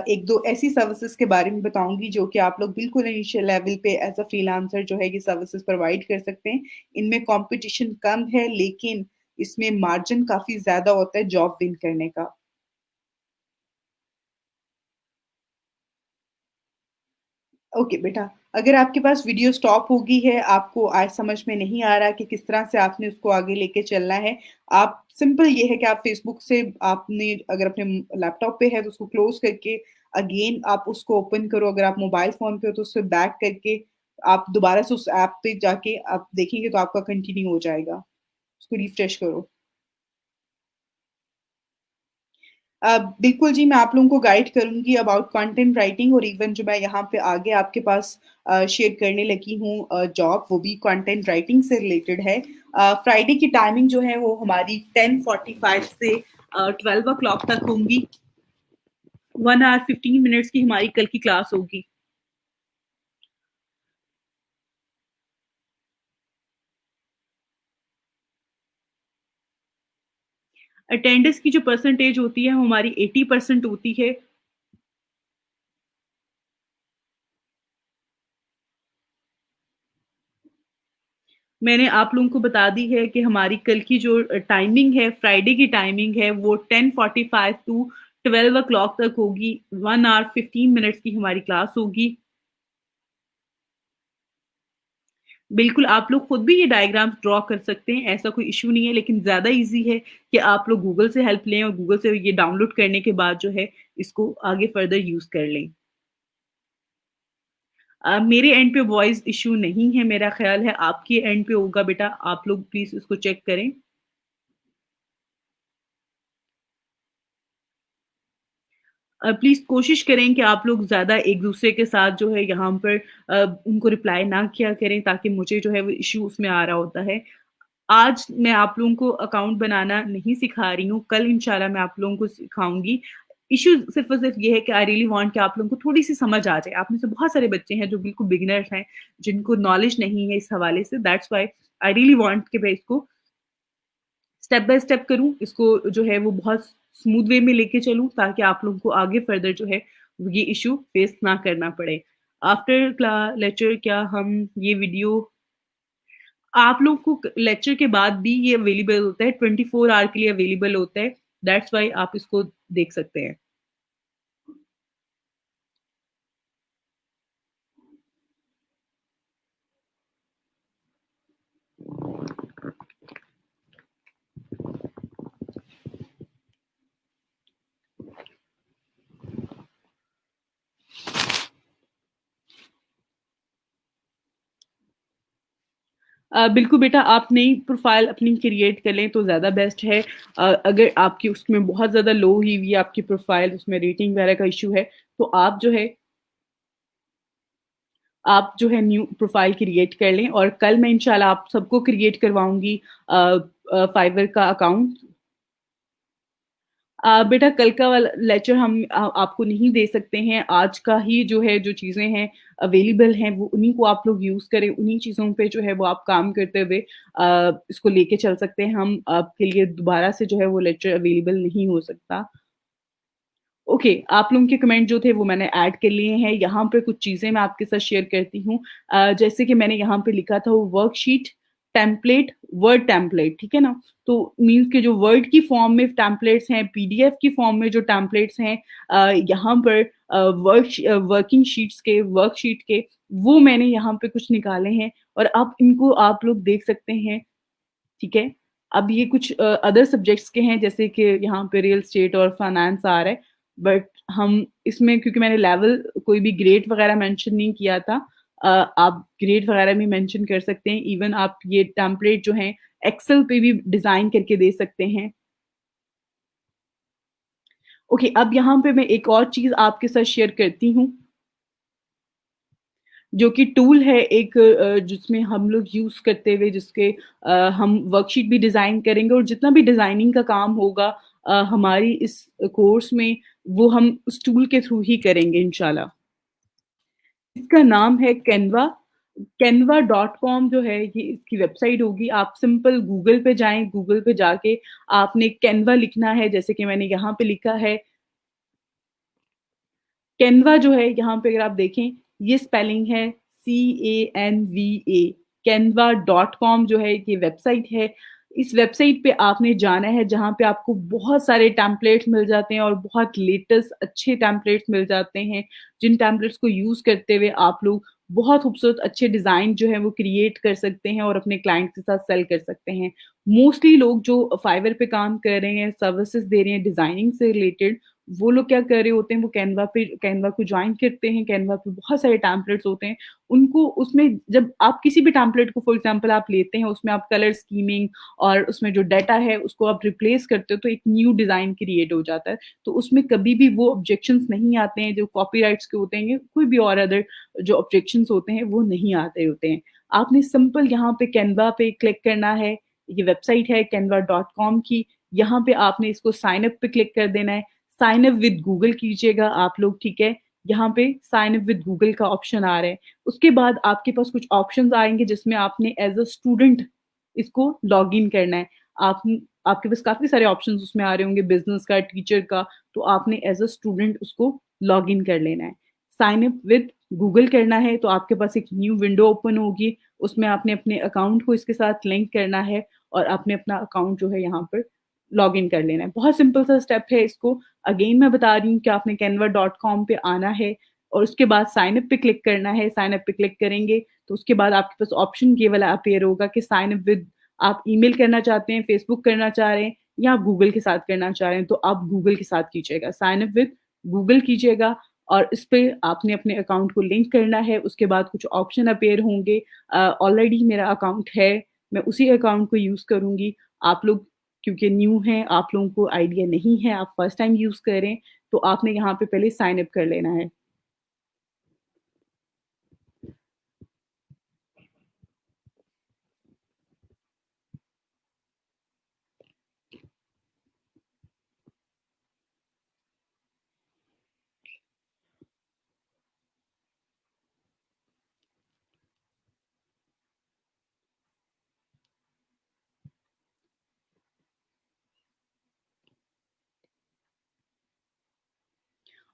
1-2 ऐसी सर्विसेज़ के बारे में बताऊँगी जो कि आप लोग बिल्कुल इनिशियल लेवल पे एज़ अ फ्रीलांसर जो है ये सर्विसेज़ प्रोवाइड कर सकते हैं। इनमें कॉम्पिटिशन कम है लेकिन इसमें मार्जिन काफ़ी ज़्यादा होता है जॉब विन करने का। ओके बेटा, अगर आपके पास वीडियो स्टॉप हो गई है, आपको आज समझ में नहीं आ रहा कि किस तरह से आपने उसको आगे लेके चलना है, आप सिंपल ये है कि आप फ़ेसबुक से आपने अगर अपने लैपटॉप पे है तो उसको क्लोज़ करके अगेन आप उसको ओपन करो, अगर आप मोबाइल फ़ोन पे हो तो उससे बैक करके आप दोबारा से उस ऐप पे जाके आप देखेंगे तो आपका कंटिन्यू हो जाएगा। उसको रिफ्रेश करो। बिल्कुल जी, मैं आप लोगों को गाइड करूँगी अबाउट कंटेंट राइटिंग और इवन जो मैं यहाँ पे आगे आपके पास शेयर करने लगी हूँ जॉब, वो भी कंटेंट राइटिंग से रिलेटेड है। फ्राइडे की टाइमिंग जो है वो हमारी 10:45 से 12 तक होंगी। 1 आवर 15 मिनट्स की हमारी कल की क्लास होगी। अटेंडेंस की जो परसेंटेज होती है, वो हमारी 80% होती है। मैंने आप लोगों को बता दी है कि हमारी कल की जो टाइमिंग है, फ्राइडे की टाइमिंग है, वो 10:45 टू 12 तक होगी। 1 आवर 15 मिनट्स की हमारी क्लास होगी। बिल्कुल, आप लोग खुद भी ये डायग्राम्स ड्रॉ कर सकते हैं, ऐसा कोई इश्यू नहीं है, लेकिन ज़्यादा ईज़ी है कि आप लोग गूगल से हेल्प लें और गूगल से ये डाउनलोड करने के बाद जो है, इसको आगे फर्दर यूज़ कर लें। मेरे एंड पे वॉइस इश्यू नहीं है, मेरा ख़्याल है आपके एंड पे होगा बेटा, आप लोग प्लीज़ इसको चेक करें। प्लीज़ कोशिश करें कि आप लोग ज़्यादा एक-दूसरे के साथ जो है यहाँ पर उनको रिप्लाई ना किया करें, ताकि मुझे जो है वो इश्यू उसमें आ रहा होता है। आज मैं आप लोगों को अकाउंट बनाना नहीं सिखा रही हूँ, कल इंशाल्लाह मैं आप लोगों को सिखाऊँगी। इश्यू सिर्फ़ और सिर्फ़ ये है कि आई रियली वांट कि आप लोगों को थोड़ी-सी समझ आ जाए। आप में से बहुत सारे बच्चे हैं जो बिल्कुल बिगिनर्स हैं, जिनको नॉलेज नहीं है इस हवाले से, that's why I really want कि मैं इसको स्टेप बाय स्टेप करूँ, इसको जो है वो बहुत स्मूथ वे में लेके चलूँ, ताकि आप लोगों को आगे फर्दर जो है ये इश्यू फेस ना करना पड़े। आफ्टर क्ला लेक्चर क्या हम ये वीडियो आप लोग को लेक्चर के बाद भी ये अवेलेबल होता है, 24 आवर के लिए अवेलेबल होता है, दैट्स व्हाई आप इसको देख सकते हैं। बिल्कुल बेटा, आप नई प्रोफ़ाइल अपनी क्रिएट कर लें तो ज़्यादा बेस्ट है। अगर आपकी उसमें बहुत ज़्यादा लो हुई हुई है आपकी प्रोफ़ाइल, उसमें रेटिंग वगैरह का इश्यू है, तो आप जो है न्यू प्रोफ़ाइल क्रिएट कर लें, और कल मैं इंशाल्लाह आप सबको क्रिएट करवाऊँगी फाइवर का अकाउंट। बेटा, कल का वाला लेक्चर हम आपको नहीं दे सकते हैं। आज का ही जो है, जो चीज़ें हैं अवेलेबल हैं, वो उन्हीं को आप लोग यूज़ करें। उन्हीं चीज़ों पे जो है वो आप काम करते हुए इसको लेके चल सकते हैं। हम आपके लिए दोबारा से जो है वो लेक्चर अवेलेबल नहीं हो सकता। ओके, आप लोगों के कमेंट जो थे वो मैंने ऐड कर लिए हैं। यहाँ पे कुछ चीज़ें मैं आपके साथ शेयर करती हूँ। जैसे कि मैंने यहाँ पे लिखा था वो वर्कशीट, टेम्पलेट, वर्ड टेम्पलेट, ठीक है ना? तो मीन्स के जो वर्ड की फॉर्म में टेम्पलेट्स हैं, पीडीएफ की फॉर्म में जो टेम्पलेट्स हैं, यहाँ पर वर्किंग शीट्स के, वर्कशीट के, वो मैंने यहाँ पे कुछ निकाले हैं, और अब इनको आप लोग देख सकते हैं, ठीक है? अब ये कुछ अदर सब्जेक्ट्स के हैं, जैसे कि यहाँ पे रियल एस्टेट और फाइनेंस आ रहा है, बट हम इसमें, क्योंकि मैंने लेवल कोई भी ग्रेड वगैरह मेंशन नहीं किया था, आप ग्रेड वगैरह भी मेंशन कर सकते हैं। इवन आप ये टेम्पलेट जो हैं एक्सेल पे भी डिज़ाइन करके दे सकते हैं। ओके, अब यहाँ पे मैं एक और चीज़ आपके साथ शेयर करती हूँ, जो कि टूल है एक, जिसमें हम लोग यूज़ करते हुए, जिसके हम वर्कशीट भी डिज़ाइन करेंगे, और जितना भी डिज़ाइनिंग का काम होगा हमारी इस कोर्स में, वो हम उस टूल के थ्रू ही करेंगे इंशाल्लाह। इसका नाम है कैनवा। canva.com जो है ये इसकी वेबसाइट होगी। आप सिंपल गूगल पे जाएँ, गूगल पे जाके आपने कैनवा लिखना है, जैसे कि मैंने यहाँ पे लिखा है। कैनवा जो है यहाँ पे अगर आप देखें, ये स्पेलिंग है CANVA। कैनवा डॉट कॉम जो है ये वेबसाइट है। इस वेबसाइट पे आपने जाना है, जहाँ पे आपको बहुत सारे टेम्पलेट्स मिल जाते हैं, और बहुत लेटेस्ट अच्छे टेम्पलेट्स मिल जाते हैं, जिन टेम्पलेट्स को यूज़ करते हुए आप लोग बहुत खूबसूरत अच्छे डिज़ाइन जो है वो क्रिएट कर सकते हैं, और अपने क्लाइंट के साथ सेल कर सकते हैं। मोस्टली लोग जो फाइवर पे काम कर रहे हैं, सर्विसेज़ दे रहे हैं डिज़ाइनिंग से रिलेटेड, वो लोग क्या कर रहे होते हैं, वो कैनवा को जॉइन करते हैं, कैनवा पे बहुत सारे टेम्पलेट्स होते हैं। उनको उसमें, जब आप किसी भी टेम्पलेट को फॉर एग्ज़ाम्पल आप लेते हैं, उसमें आप कलर स्कीमिंग और उसमें जो डाटा है उसको आप रिप्लेस करते हो, तो एक न्यू डिज़ाइन क्रिएट हो जाता है। तो उसमें कभी भी वो ऑब्जेक्शंस नहीं आते हैं जो कॉपीराइट्स के होते हैं, कोई भी और अदर जो ऑब्जेक्शंस होते हैं वो नहीं आते होते हैं। आपने सिंपल यहाँ पे कैनवा पे क्लिक करना है, ये वेबसाइट है canva.com की। यहाँ पे आपने इसको साइन अप पे क्लिक कर देना है। साइन अप विद गूगल कीजिएगा आप लोग, ठीक है? यहाँ पे साइन अप विद गूगल का ऑप्शन आ रहा है। उसके बाद आपके पास कुछ ऑप्शंस आएँगे, जिसमें आपने एज़ अ स्टूडेंट इसको लॉगिन करना है। आप आपके पास काफ़ी सारे ऑप्शंस उसमें आ रहे होंगे, बिज़नेस का, टीचर का, तो आपने एज़ अ स्टूडेंट उसको लॉगिन कर लेना है। साइन अप विद गूगल करना है, तो आपके पास एक न्यू विंडो ओपन होगी, उसमें आपने अपने अकाउंट को इसके साथ लिंक करना है, और आपने अपना अकाउंट जो है यहाँ पर लॉगिन कर लेना है। बहुत सिंपल सा स्टेप है। इसको अगेन मैं बता रही हूँ कि आपने canva.com पे आना है, और उसके बाद साइन अप पे क्लिक करना है। साइन अप पे क्लिक करेंगे तो उसके बाद आपके पास ऑप्शन ये वाला अपीयर होगा कि साइन अप विद, आप ईमेल करना चाहते हैं, फेसबुक करना चाह रहे हैं, या आप गूगल के साथ करना चाह रहे हैं, तो आप गूगल के साथ कीजिएगा। साइन अप विद गूगल कीजिएगा, और इस पे आपने अपने अकाउंट को लिंक करना है। उसके बाद कुछ ऑप्शन अपीयर होंगे। ऑलरेडी मेरा अकाउंट है, मैं उसी अकाउंट को यूज़ करूँगी। आप लोग क्योंकि न्यू हैं, आप लोगों को आइडिया नहीं है, आप फर्स्ट टाइम यूज़ कर रहे हैं, तो आपने यहाँ पे पहले साइन अप कर लेना है।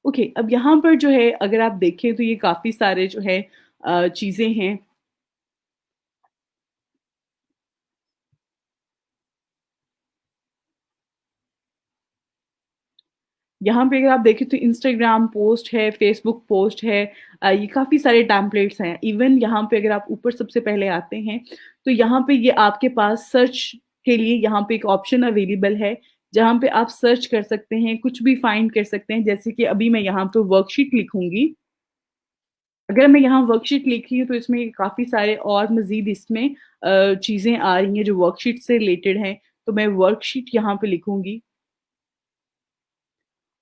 ओके, अब यहाँ पर जो है अगर आप देखें तो ये काफ़ी सारे जो है चीज़ें हैं। यहाँ पे अगर आप देखें तो इंस्टाग्राम पोस्ट है, फेसबुक पोस्ट है, ये काफ़ी सारे टेम्पलेट्स हैं। इवन यहाँ पे अगर आप ऊपर सबसे पहले आते हैं, तो यहाँ पे ये आपके पास सर्च के लिए यहाँ पे एक ऑप्शन अवेलेबल है, जहाँ पे आप सर्च कर सकते हैं, कुछ भी फाइंड कर सकते हैं। जैसे कि अभी मैं यहाँ पे वर्कशीट लिखूँगी। अगर मैं यहाँ वर्कशीट लिखी हूँ, तो इसमें काफ़ी सारे और मज़ीद इसमें चीज़ें आ रही हैं जो वर्कशीट से रिलेटेड हैं। तो मैं वर्कशीट यहाँ पे लिखूँगी।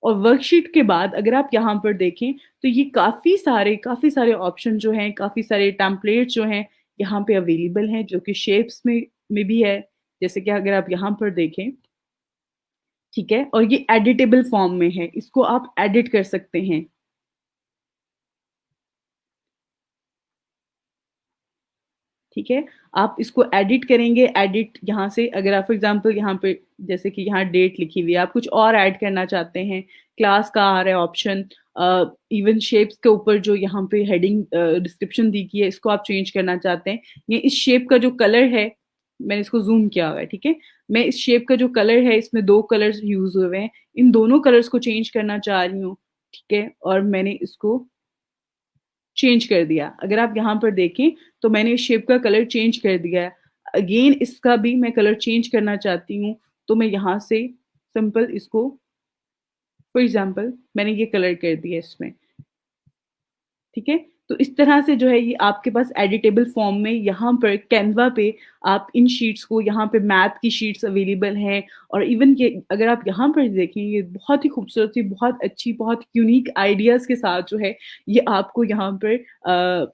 और वर्कशीट के बाद अगर आप यहाँ पर देखें, तो ये काफ़ी सारे ऑप्शन जो हैं, काफ़ी सारे टेम्पलेट्स जो हैं, यहाँ पे अवेलेबल हैं, जो कि शेप्स में भी है। जैसे कि अगर आप यहाँ पर देखें, ठीक है? और ये एडिटेबल फॉर्म में है, इसको आप एडिट कर सकते हैं। ठीक है? आप इसको एडिट करेंगे, एडिट यहाँ से अगर आप फॉर एग्ज़ाम्पल यहाँ पे जैसे कि यहाँ डेट लिखी हुई है, आप कुछ और ऐड करना चाहते हैं, क्लास का आ रहा है ऑप्शन, इवन शेप्स के ऊपर जो यहाँ पे हेडिंग डिस्क्रिप्शन दी गई है, इसको आप चेंज करना चाहते हैं। ये इस शेप का जो कलर है, मैंने इसको ज़ूम किया हुआ है, ठीक है? मैं इस शेप का जो कलर है, इसमें 2 कलर्स यूज़ हुए हैं, इन दोनों कलर्स को चेंज करना चाह रही हूँ, ठीक है? और मैंने इसको चेंज कर दिया। अगर आप यहाँ पर देखें तो मैंने इस शेप का कलर चेंज कर दिया है। अगेन इसका भी मैं कलर चेंज करना चाहती हूँ, तो मैं यहाँ से सिंपल इसको फॉर एग्ज़ाम्पल मैंने ये कलर कर दिया इसमें, ठीक है? तो इस तरह से जो है ये आपके पास एडिटेबल फॉर्म में यहाँ पर कैनवा पे आप इन शीट्स को यहाँ पे मैथ की शीट्स अवेलेबल हैं और इवन ये अगर आप यहाँ पर देखें ये बहुत ही खूबसूरत सी, बहुत अच्छी, बहुत यूनिक आइडियाज़ के साथ जो है ये आपको यहाँ पर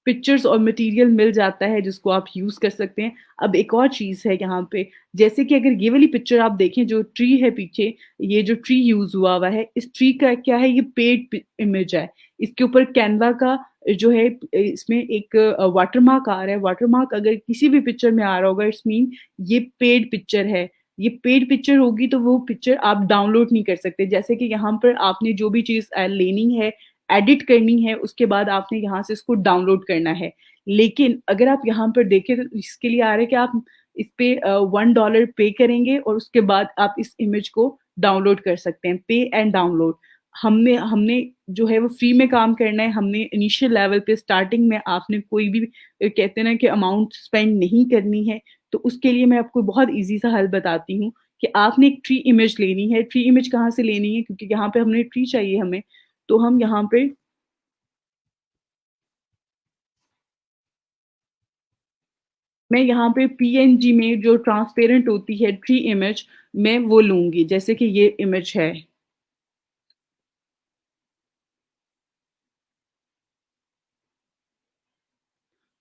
पिक्चर्स और मटेरियल मिल जाता है जिसको आप यूज़ कर सकते हैं। अब एक और चीज़ है यहाँ पे, जैसे कि अगर ये वाली पिक्चर आप देखें जो ट्री है पीछे, ये जो ट्री यूज़ हुआ हुआ है, इस ट्री का क्या है ये पेड इमेज है। इसके ऊपर कैनवा का जो है इसमें एक वाटरमार्क आ रहा है, वाटरमार्क अगर किसी भी पिक्चर में आ रहा होगा इट्स मीन ये पेड पिक्चर है। ये पेड पिक्चर होगी तो वो पिक्चर आप डाउनलोड नहीं कर सकते। जैसे कि यहाँ पर आपने जो भी चीज़ लेनी है एडिट करनी है, उसके बाद आपने यहाँ से इसको डाउनलोड करना है। लेकिन अगर आप यहाँ पर देखें तो इसके लिए आ रहा है कि आप इस पे $1 पे करेंगे और उसके बाद आप इस इमेज को डाउनलोड कर सकते हैं, पे एंड डाउनलोड। हमने हमने जो है वो फ्री में काम करना है, हमने इनिशियल लेवल पे स्टार्टिंग में आपने कोई भी कहते हैं ना कि अमाउंट स्पेंड नहीं करनी है, तो उसके लिए मैं आपको बहुत ईज़ी सा हल बताती हूँ कि आपने एक ट्री इमेज लेनी है। ट्री इमेज कहाँ से लेनी है? क्योंकि यहाँ पे हमने ट्री चाहिए हमें, तो हम यहाँ पे मैं यहाँ पे पीएनजी में जो ट्रांसपेरेंट होती है ट्री इमेज, मैं वो लूँगी, जैसे कि ये इमेज है।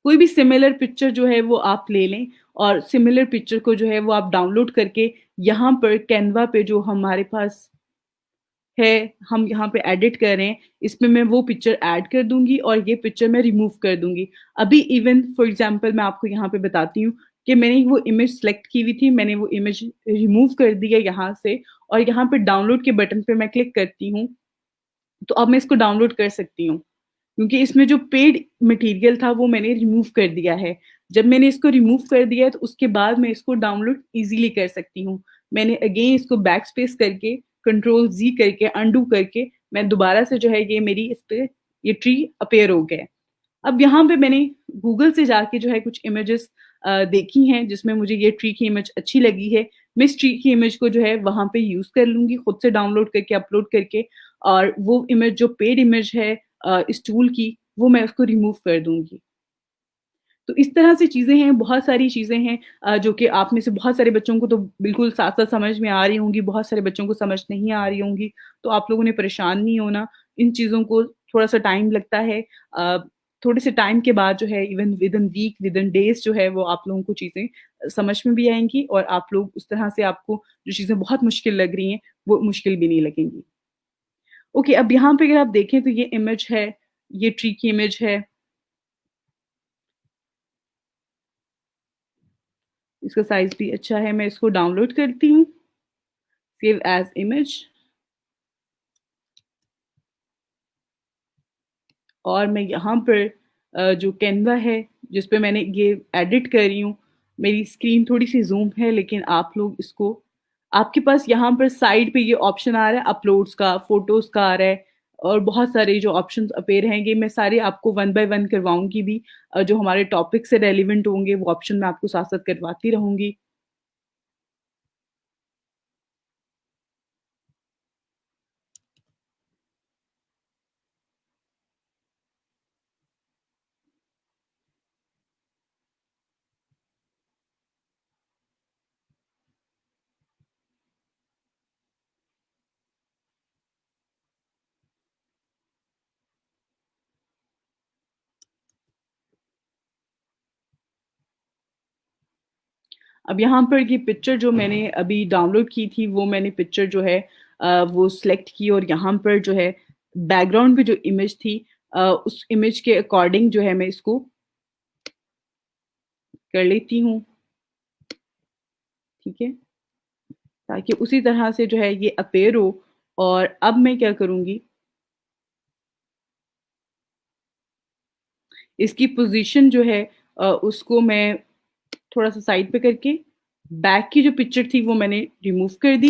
कोई भी सिमिलर पिक्चर जो है वो आप ले लें और सिमिलर पिक्चर को जो है वो आप डाउनलोड करके यहाँ पर कैनवा पे जो हमारे पास है, हम यहाँ पे एडिट कर रहे हैं, इसमें मैं वो पिक्चर ऐड कर दूँगी और ये पिक्चर मैं रिमूव कर दूँगी। अभी इवन फॉर एग्ज़ाम्पल मैं आपको यहाँ पे बताती हूँ कि मैंने वो इमेज सेलेक्ट की हुई थी, मैंने वो इमेज रिमूव कर दी है यहाँ से और यहाँ पे डाउनलोड के बटन पे मैं क्लिक करती हूँ, तो अब मैं इसको डाउनलोड कर सकती हूँ। क्योंकि इसमें जो पेड मटेरियल था वो मैंने रिमूव कर दिया है। जब मैंने इसको रिमूव कर दिया है तो उसके बाद मैं इसको डाउनलोड ईज़िली कर सकती हूँ। मैंने अगेन इसको बैक स्पेस करके कंट्रोल ज़ी करके अनडू करके मैं दोबारा से जो है ये मेरी इस पे ये ट्री अपीयर हो गया है। अब यहाँ पे मैंने गूगल से जाके जो है कुछ इमेजेस देखी हैं जिसमें मुझे ये ट्री की इमेज अच्छी लगी है। मैं इस ट्री की इमेज को जो है वहाँ पे यूज़ कर लूँगी खुद से डाउनलोड करके, अपलोड करके और वो इमेज जो पेड इमेज है इस टूल की, वो मैं उसको रिमूव कर दूँगी। तो इस तरह से चीज़ें हैं, बहुत सारी चीज़ें हैं जो कि आप में से बहुत सारे बच्चों को तो बिल्कुल साथ-साथ समझ में आ रही होंगी, बहुत सारे बच्चों को समझ नहीं आ रही होंगी। तो आप लोगों ने परेशान नहीं होना, इन चीज़ों को थोड़ा-सा टाइम लगता है। अ, थोड़े से टाइम के बाद जो है even within week, within days जो है वो आप लोगों को चीज़ें समझ में भी आएँगी और आप लोग उस तरह से आपको जो चीज़ें बहुत मुश्किल लग रही हैं, वो मुश्किल भी नहीं लगेंगी। ओके, अब यहाँ पे अगर आप देखें तो ये इमेज है, ये ट्री की इमेज है, इसका साइज़ भी अच्छा है, मैं इसको डाउनलोड करती हूँ, सेव एज़ इमेज और मैं यहाँ पर जो कैनवा है, जिस पे मैंने ये एडिट कर रही हूँ, मेरी स्क्रीन थोड़ी-सी ज़ूम है लेकिन आप लोग इसको आपके पास यहाँ पर साइड पे ये ऑप्शन आ रहा है अपलोड्स का, फ़ोटोज़ का आ रहा है और बहुत सारे जो ऑप्शंस अपीयर हैं, मैं सारे आपको वन बाय वन करवाऊँगी भी। जो हमारे टॉपिक से रेलेवेंट होंगे, वो ऑप्शन मैं आपको साथ-साथ करवाती रहूँगी। अब यहाँ पर ये पिक्चर जो मैंने अभी डाउनलोड की थी, वो मैंने पिक्चर जो है वो सिलेक्ट की और यहाँ पर जो है बैकग्राउंड पे जो इमेज थी उस इमेज के अकॉर्डिंग जो है मैं इसको कर लेती हूँ, ठीक है? ताकि उसी तरह से जो है ये अपीयर हो और अब मैं क्या करूँगी, इसकी पोज़ीशन जो है उसको मैं थोड़ा-सा साइड पे करके बैक की जो पिक्चर थी वो मैंने रिमूव कर दी।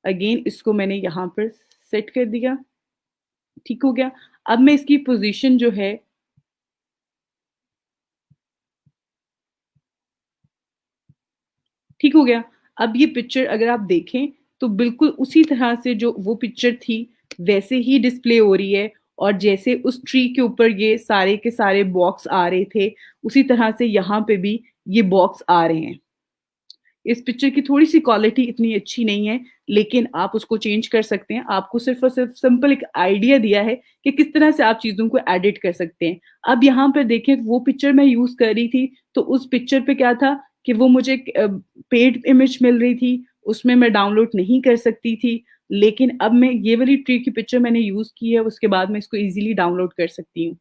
अगेन इसको मैंने यहाँ पर सेट कर दिया, ठीक हो गया। अब मैं इसकी पोज़ीशन जो है ठीक हो गया। अब ये पिक्चर अगर आप देखें तो बिल्कुल उसी तरह से जो वो पिक्चर थी वैसे ही डिस्प्ले हो रही है और जैसे उस ट्री के ऊपर ये सारे के सारे बॉक्स आ रहे थे, उसी तरह से यहाँ पे भी ये बॉक्स आ रहे हैं। इस पिक्चर की थोड़ी-सी क्वालिटी इतनी अच्छी नहीं है, लेकिन आप उसको चेंज कर सकते हैं। आपको सिर्फ़ और सिर्फ़ सिंपल एक आइडिया दिया है कि किस तरह से आप चीज़ों को एडिट कर सकते हैं। अब यहाँ पर देखें वो पिक्चर मैं यूज़ कर रही थी, तो उस पिक्चर पे क्या था कि वो मुझे पेड इमेज मिल रही थी, उसमें मैं डाउनलोड नहीं कर सकती थी। लेकिन अब मैं ये वाली ट्री की पिक्चर मैंने यूज़ की है, उसके बाद मैं इसको ईज़िली डाउनलोड कर सकती हूँ।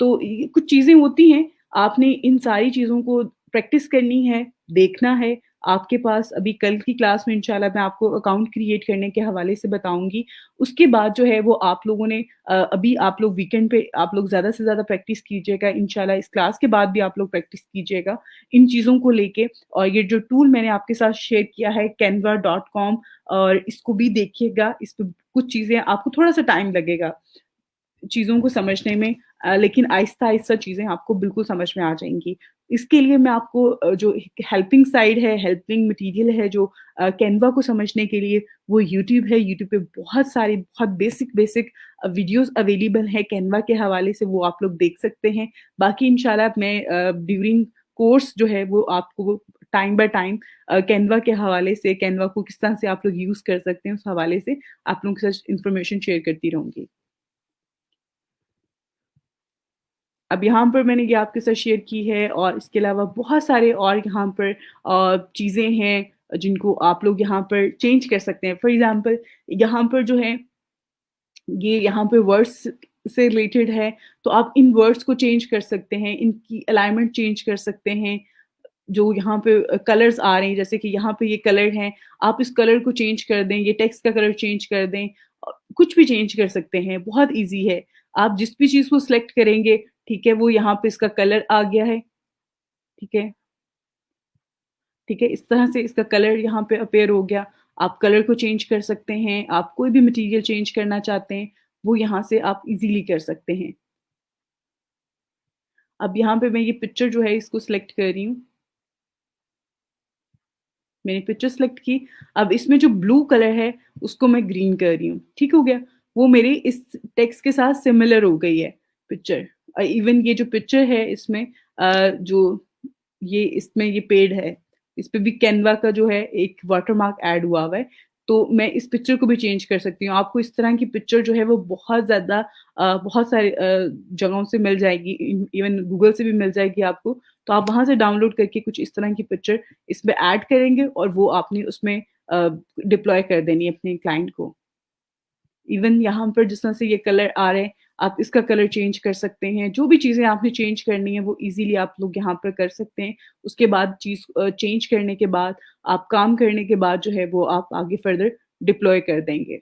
तो ये कुछ चीज़ें होती हैं, आपने इन सारी चीज़ों को प्रैक्टिस करनी है, देखना है आपके पास अभी कल की क्लास में इंशाल्लाह मैं आपको अकाउंट क्रिएट करने के हवाले से बताऊँगी। उसके बाद जो है वो आप लोगों ने अभी आप लोग वीकेंड पे आप लोग ज़्यादा से ज़्यादा प्रैक्टिस कीजिएगा। इंशाल्लाह इस क्लास के बाद भी आप लोग प्रैक्टिस कीजिएगा इन चीज़ों को लेके और ये जो टूल मैंने आपके साथ शेयर किया है canva.com और इसको भी देखिएगा। इस पे कुछ चीज़ें आपको थोड़ा-सा टाइम लगेगा चीज़ों को समझने में लेकिन आहिस्ता-आहिस्ता चीज़ें आपको बिल्कुल समझ में आ जाएँगी। इसके लिए मैं आपको जो हेल्पिंग साइड है, हेल्पिंग मटीरियल है जो कैनवा को समझने के लिए वो यूट्यूब है। यूट्यूब पे बहुत सारी बहुत बेसिक वीडियोज़ अवेलेबल हैं कैनवा के हवाले से वो आप लोग देख सकते हैं। बाकी इंशाल्लाह मैं ड्यूरिंग कोर्स जो है वो आपको टाइम बाय टाइम कैनवा के हवाले से कैनवा को किस तरह से आप लोग यूज़ कर सकते हैं उस हवाले से आप लोगों के साथ इन्फॉर्मेशन शेयर करती रहूँगी। अब यहाँ पर मैंने ये आपके साथ शेयर की है और इसके अलावा बहुत सारे और यहाँ पर चीज़ें हैं जिनको आप लोग यहाँ पर चेंज कर सकते हैं। फॉर एग्ज़ाम्पल यहाँ पर जो है ये यहाँ पे वर्ड्स से रिलेटेड है, तो आप इन वर्ड्स को चेंज कर सकते हैं, इनकी अलाइनमेंट चेंज कर सकते हैं। जो यहाँ पे कलर्स आ रहे हैं जैसे कि यहाँ पे ये कलर हैं, आप इस कलर को चेंज कर दें, ये टेक्स्ट का कलर चेंज कर दें कुछ भी चेंज कर सकते हैं, बहुत ईज़ी है। आप जिस भी चीज़ को सिलेक्ट करेंगे, ठीक है, वो यहाँ पे इसका कलर आ गया है, ठीक है? ठीक है? इस तरह से इसका कलर यहाँ पे अपीयर हो गया। आप कलर को चेंज कर सकते हैं, आप कोई भी मटीरियल चेंज करना चाहते हैं, वो यहाँ से आप ईज़िली कर सकते हैं। अब यहाँ पे मैं ये पिक्चर जो है इसको सिलेक्ट कर रही हूँ। मैंने पिक्चर सेलेक्ट की, अब इसमें जो ब्लू कलर है उसको मैं ग्रीन कर रही हूँ, ठीक हो गया? वो मेरी इस टेक्स्ट के साथ सिमिलर हो गई है पिक्चर। इवन ये जो पिक्चर है इसमें जो ये इसमें ये पेड़ है, इस पे भी कैनवा का जो है एक वाटरमार्क ऐड हुआ हुआ है, तो मैं इस पिक्चर को भी चेंज कर सकती हूँ। आपको इस तरह की पिक्चर जो है वो बहुत ज़्यादा बहुत सारे जगहों से मिल जाएगी, इवन गूगल से भी मिल जाएगी आपको, तो आप वहाँ से डाउनलोड करके कुछ इस तरह की पिक्चर इसमें ऐड करेंगे और वो आपने उसमें डिप्लॉय कर देनी है अपने क्लाइंट को। इवन यहाँ पर जिस तरह से ये कलर आ रहे हैं, आप इसका कलर चेंज कर सकते हैं। जो भी चीज़ें आपने चेंज करनी है वो ईज़िली आप लोग यहाँ पर कर सकते हैं। उसके बाद चीज़ चेंज करने के बाद, आप काम करने के बाद जो है वो आप आगे फर्दर डिप्लॉय कर देंगे।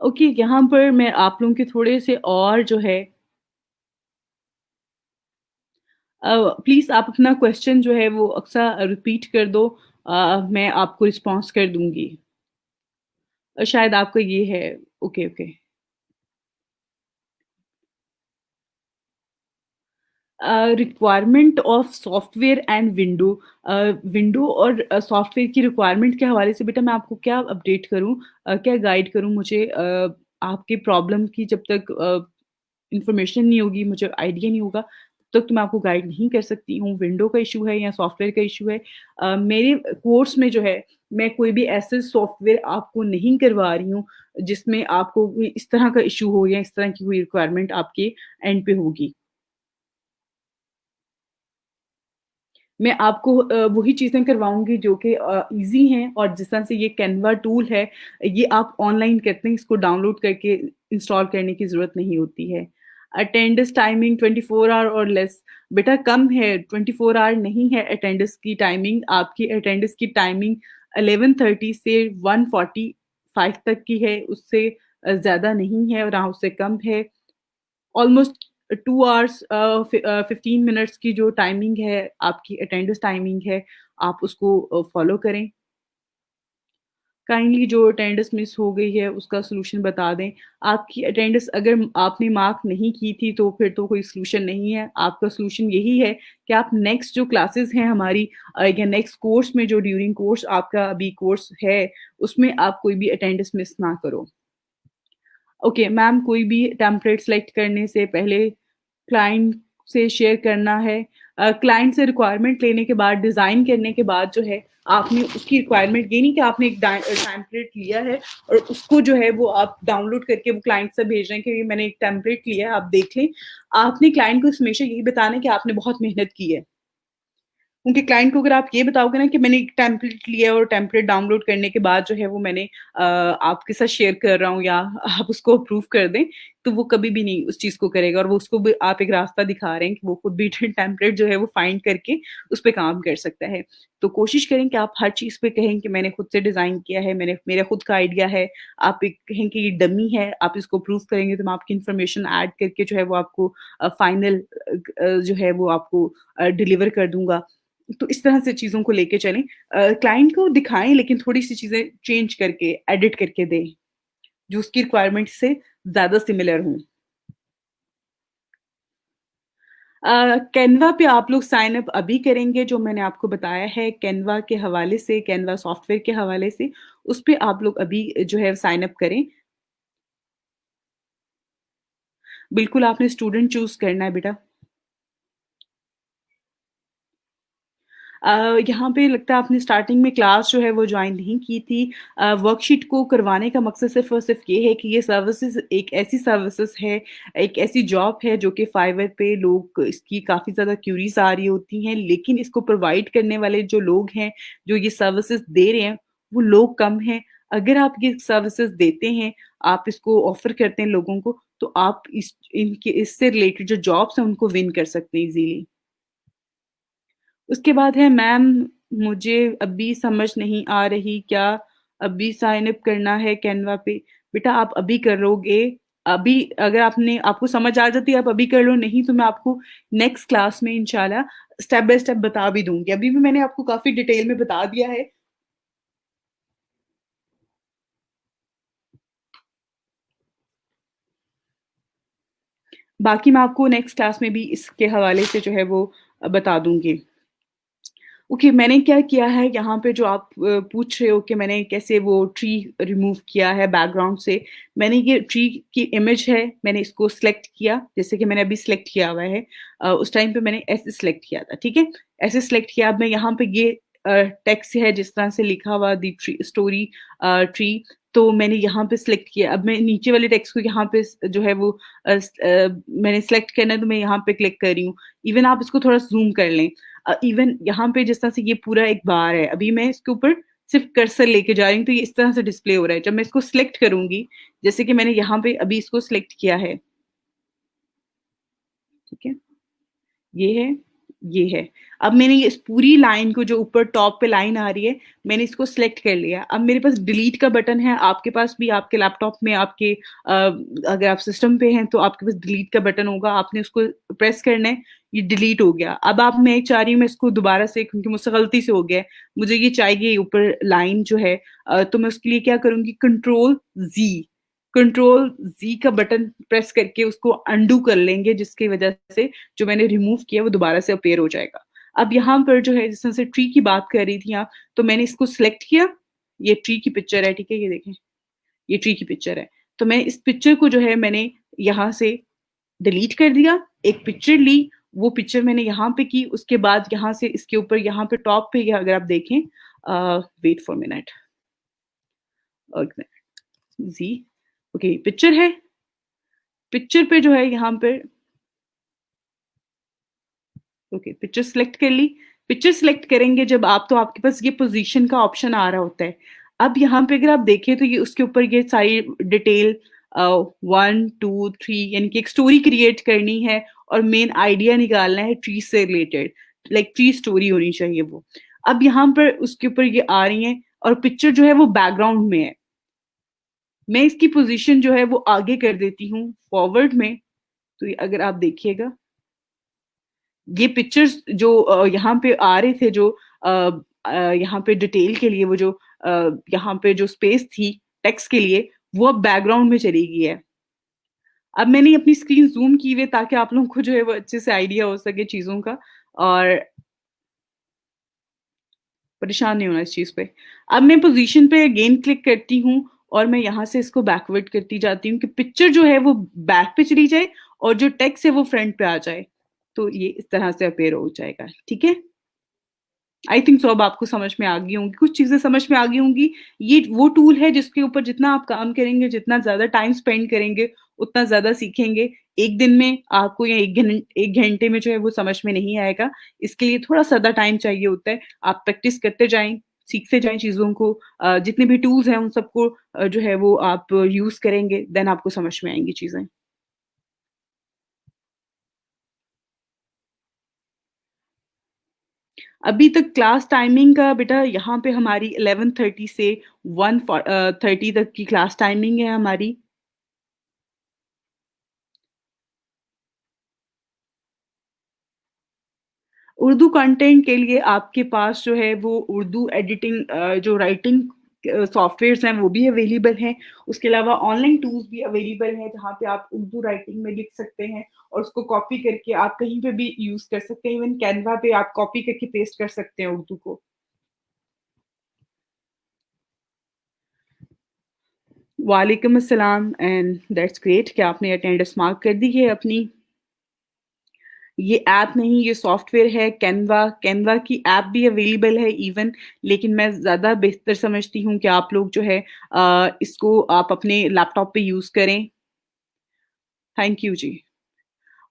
ओके, यहाँ पर मैं आप लोगों के थोड़े से और जो है प्लीज़ आप अपना क्वेश्चन जो है वो अक्सर रिपीट कर दो, मैं आपको रिस्पॉन्स कर दूँगी। शायद आपका ये है। Okay, okay. Requirement of software and window. Window और सॉफ्टवेयर की रिक्वायरमेंट के हवाले से बेटा मैं आपको क्या अपडेट करूँ, क्या गाइड करूँ, मुझे आपकी प्रॉब्लम की जब तक इन्फॉर्मेशन नहीं होगी, मुझे आइडिया नहीं होगा, तब तक तो मैं आपको गाइड नहीं कर सकती हूँ, विंडो का इश्यू है या सॉफ्टवेयर का इश्यू है। मेरे कोर्स में जो है, मैं कोई भी ऐसे सॉफ्टवेयर आपको नहीं करवा रही हूँ, जिसमें आपको कोई इस तरह का इश्यू हो या इस तरह की कोई रिक्वायरमेंट आपके एंड पे होगी। मैं आपको वही चीज़ें करवाऊँगी जो कि ईज़ी हैं, और जिस तरह से ये कैनवा टूल है, ये आप ऑनलाइन करते हैं, इसको डाउनलोड करके इंस्टॉल करने की ज़रूरत नहीं होती है। अटेंडेंस टाइमिंग 24 आवर और लेस, बेटा कम है, 24 आवर नहीं है अटेंडेंस की टाइमिंग, आपकी अटेंडेंस की टाइमिंग 11:30 से 1:45 तक की है, उससे ज़्यादा नहीं है और ना उससे कम है। ऑलमोस्ट 2 आवर्स 15 मिनट्स की जो टाइमिंग है, आपकी अटेंडेंस टाइमिंग है, आप उसको फ़ॉलो करें। काइंडली जो अटेंडेंस मिस हो गई है, उसका सॉल्यूशन बता दें। आपकी अटेंडेंस अगर आपने मार्क नहीं की थी, तो फिर तो कोई सॉल्यूशन नहीं है। आपका सॉल्यूशन यही है कि आप नेक्स्ट जो क्लासेस हैं हमारी, या नेक्स्ट कोर्स में जो ड्यूरिंग कोर्स आपका अभी कोर्स है, उसमें आप कोई भी अटेंडेंस मिस ना करो। ओके मैम, कोई भी टेम्पलेट सेलेक्ट करने से पहले क्लाइंट से शेयर करना है। क्लाइंट से रिक्वायरमेंट लेने के बाद, डिज़ाइन करने के बाद जो है, आपने उसकी रिक्वायरमेंट, ये नहीं कि आपने एक टेम्पलेट लिया है और उसको जो है वो आप डाउनलोड करके वो क्लाइंट से भेज रहे हैं कि ये मैंने एक टेम्पलेट लिया है, आप देख लें। आपने क्लाइंट को हमेशा यही बताना है कि आपने बहुत मेहनत की है। उनके क्लाइंट को अगर आप ये बताओगे ना कि मैंने एक टेम्पलेट लिया है और टेम्पलेट डाउनलोड करने के बाद जो है वो मैंने आपके साथ शेयर कर रहा हूँ, या आप उसको अप्रूव कर दें, तो वो कभी भी नहीं उस चीज़ को करेगा, और वो उसको भी आप एक रास्ता दिखा रहे हैं कि वो खुद भी टेम्पलेट जो है वो फाइंड करके उस पे काम कर सकता है। तो कोशिश करें कि आप हर चीज़ पे कहें कि मैंने खुद से डिज़ाइन किया है, मैंने मेरा खुद का आइडिया है। आप एक कहें कि ये डमी है, आप इसको अप्रूव करेंगे तो मैं आपकी इन्फॉर्मेशन ऐड करके जो है वो आपको फाइनल जो है वो आपको डिलीवर कर दूँगा। तो इस तरह से चीज़ों को लेके चलें। क्लाइंट को दिखाएँ लेकिन थोड़ी-सी चीज़ें चेंज करके, एडिट करके दें, जो उसकी रिक्वायरमेंट से ज़्यादा सिमिलर हों। कैनवा पे आप लोग साइन अप अभी करेंगे, जो मैंने आपको बताया है कैनवा के हवाले से, कैनवा सॉफ्टवेयर के हवाले से, उस पे आप लोग अभी जो है साइन अप करें। बिल्कुल आपने स्टूडेंट चूज़ करना है बेटा। यहाँ पे लगता है आपने स्टार्टिंग में क्लास जो है वो जॉइन नहीं की थी। वर्कशीट को करवाने का मकसद सिर्फ़ और सिर्फ़ ये है कि ये सर्विसेज़ एक ऐसी सर्विसेज़ है, एक ऐसी जॉब है जो कि फाइवर पे लोग इसकी काफ़ी ज़्यादा क्यूरीज़ आ रही होती हैं, लेकिन इसको प्रोवाइड करने वाले जो लोग हैं, जो ये सर्विसेज़ दे रहे हैं, वो लोग कम हैं। अगर आप ये सर्विसेज़ देते हैं, आप इसको ऑफ़र करते हैं लोगों को, तो आप इनके इससे रिलेटेड जो जॉब्स हैं, उनको विन कर सकते हैं ईज़िली। उसके बाद है मैम, मुझे अभी समझ नहीं आ रही, क्या अभी साइन अप करना है कैनवा पे? बेटा आप अभी करोगे, अभी अगर आपको समझ आ जाती है आप अभी कर लो, नहीं तो मैं आपको नेक्स्ट क्लास में इंशाल्लाह स्टेप बाय स्टेप बता भी दूँगी। अभी भी मैंने आपको काफ़ी डिटेल में बता दिया है। बाकी मैं आपको नेक्स्ट क्लास में भी इसके हवाले से जो है वो बता दूँगी। ओके, मैंने क्या किया है यहाँ पे जो आप पूछ रहे हो कि मैंने कैसे वो ट्री रिमूव किया है बैकग्राउंड से। मैंने ये ट्री की इमेज है, मैंने इसको सिलेक्ट किया, जैसे कि मैंने अभी सिलेक्ट किया हुआ है। उस टाइम पे मैंने ऐसे सिलेक्ट किया था, ठीक है? ऐसे सिलेक्ट किया, अब मैं यहाँ पे ये टेक्स्ट है जिस तरह से लिखा हुआ द ट्री स्टोरी ट्री, तो मैंने यहाँ पे सिलेक्ट किया। अब मैं नीचे वाले टेक्स्ट को यहाँ पे जो है वो मैंने सिलेक्ट करना है, तो मैं यहाँ पे क्लिक कर रही हूँ। इवन आप इसको थोड़ा ज़ूम कर लें। इवन यहाँ पे जिस तरह से ये पूरा एक बार है, अभी मैं इसके ऊपर सिर्फ कर्सर लेके जा रही हूँ, तो ये इस तरह से डिस्प्ले हो रहा है। जब मैं इसको सिलेक्ट करूंगी, जैसे कि मैंने यहाँ पे अभी इसको सिलेक्ट किया है, ठीक है, ये है, ये है। अब मैंने ये इस पूरी लाइन को, जो ऊपर टॉप पे लाइन आ रही है, मैंने इसको सिलेक्ट कर लिया। अब मेरे पास डिलीट का बटन है, आपके पास भी, आपके लैपटॉप में, आपके अगर आप सिस्टम पे हैं तो आपके पास डिलीट का बटन होगा, आपने उसको प्रेस करना है, ये डिलीट हो गया। अब आप, मैं चाह रही हूँ मैं इसको दोबारा से, क्योंकि मुझसे गलती से हो गया है, मुझे ये चाहिए ऊपर लाइन जो है, तो मैं उसके लिए क्या करूंगी, कंट्रोल जी का बटन प्रेस करके उसको अंडू कर लेंगे, जिसकी वजह से जो मैंने रिमूव किया वो दोबारा से अपीयर हो जाएगा। अब यहाँ पर जो है, जिस तरह से ट्री की बात कर रही थी आप, तो मैंने इसको सिलेक्ट किया, ये ट्री की पिक्चर है, ठीक है, ये देखें, ये ट्री की पिक्चर है। तो मैं इस पिक्चर को जो है मैंने यहाँ से डिलीट कर दिया, एक पिक्चर ली, वो पिक्चर मैंने यहाँ पे की, उसके बाद यहाँ से इसके ऊपर यहाँ पे टॉप पे अगर आप देखें, वेट फॉर मिनट, जी, ओके, पिक्चर है, पिक्चर पे जो है यहाँ पे, ओके, पिक्चर सिलेक्ट कर ली। पिक्चर सिलेक्ट करेंगे जब आप, तो आपके पास ये पोजीशन का ऑप्शन आ रहा होता है। अब यहाँ पे अगर आप देखें तो ये उसके ऊपर ये सारी डिटेल 1 2 3, यानी कि एक स्टोरी क्रिएट करनी है और मेन आइडिया निकालना है ट्री से रिलेटेड, लाइक ट्री स्टोरी होनी चाहिए वो। अब यहाँ पर उसके ऊपर ये आ रही है और पिक्चर जो है वो बैकग्राउंड में है। मैं इसकी पोजीशन जो है वो आगे कर देती हूँ फॉरवर्ड में, तो ये अगर आप देखिएगा, ये पिक्चर्स जो यहाँ पे आ रहे थे, जो यहाँ पे डिटेल के लिए, वो जो यहाँ पे जो स्पेस थी टेक्स्ट के लिए, वो अब बैकग्राउंड में चली गई है। अब मैंने अपनी स्क्रीन जूम की हुई है ताकि आप लोगों को जो है वो अच्छे से आइडिया हो सके चीजों का, और परेशान नहीं होना इस चीज पे। अब मैं पोजीशन पे अगेन क्लिक करती हूँ और मैं यहाँ से इसको बैकवर्ड करती जाती हूँ कि पिक्चर जो है वो बैक पे चली जाए और जो टेक्स्ट है वो फ्रंट पे आ जाए, तो ये इस तरह से अपेयर हो जाएगा, ठीक है। आई थिंक सो अब आपको समझ में आ गई होंगी, कुछ चीजें समझ में आ गई होंगी। ये वो टूल है जिसके ऊपर जितना आप काम करेंगे, जितना ज्यादा टाइम स्पेंड करेंगे, उतना ज्यादा सीखेंगे। एक दिन में आपको, या एक घंटे में जो है वो समझ में नहीं आएगा। इसके लिए थोड़ा ज्यादा टाइम चाहिए होता है। आप प्रैक्टिस करते जाएं, सीखते जाएं चीजों को, जितने भी टूल्स हैं उन सबको जो है वो आप यूज करेंगे, देन आपको समझ में आएंगी चीजें। अभी तक क्लास टाइमिंग का बेटा, यहाँ पे हमारी 11:30 से 1:30 तक की क्लास टाइमिंग है हमारी। उर्दू कंटेंट के लिए आपके पास जो है वो उर्दू एडिटिंग, जो राइटिंग सॉफ्टवेयर्स हैं वो भी अवेलेबल हैं। उसके अलावा ऑनलाइन टूल्स भी अवेलेबल हैं जहाँ पे आप उर्दू राइटिंग में लिख सकते हैं और उसको कॉपी करके आप कहीं पे भी यूज कर सकते हैं। इवन कैनवा पे आप कॉपी करके पेस्ट कर सकते हैं उर्दू को। वालेकुम अस्सलाम, एंड दैट्स ग्रेट कि आपने अटेंडेंस मार्क कर दी है अपनी। ये ऐप नहीं, ये सॉफ्टवेयर है कैनवा। कैनवा की ऐप भी अवेलेबल है इवन, लेकिन मैं ज़्यादा बेहतर समझती हूँ कि आप लोग जो है इसको आप अपने लैपटॉप पे यूज़ करें। थैंक यू जी।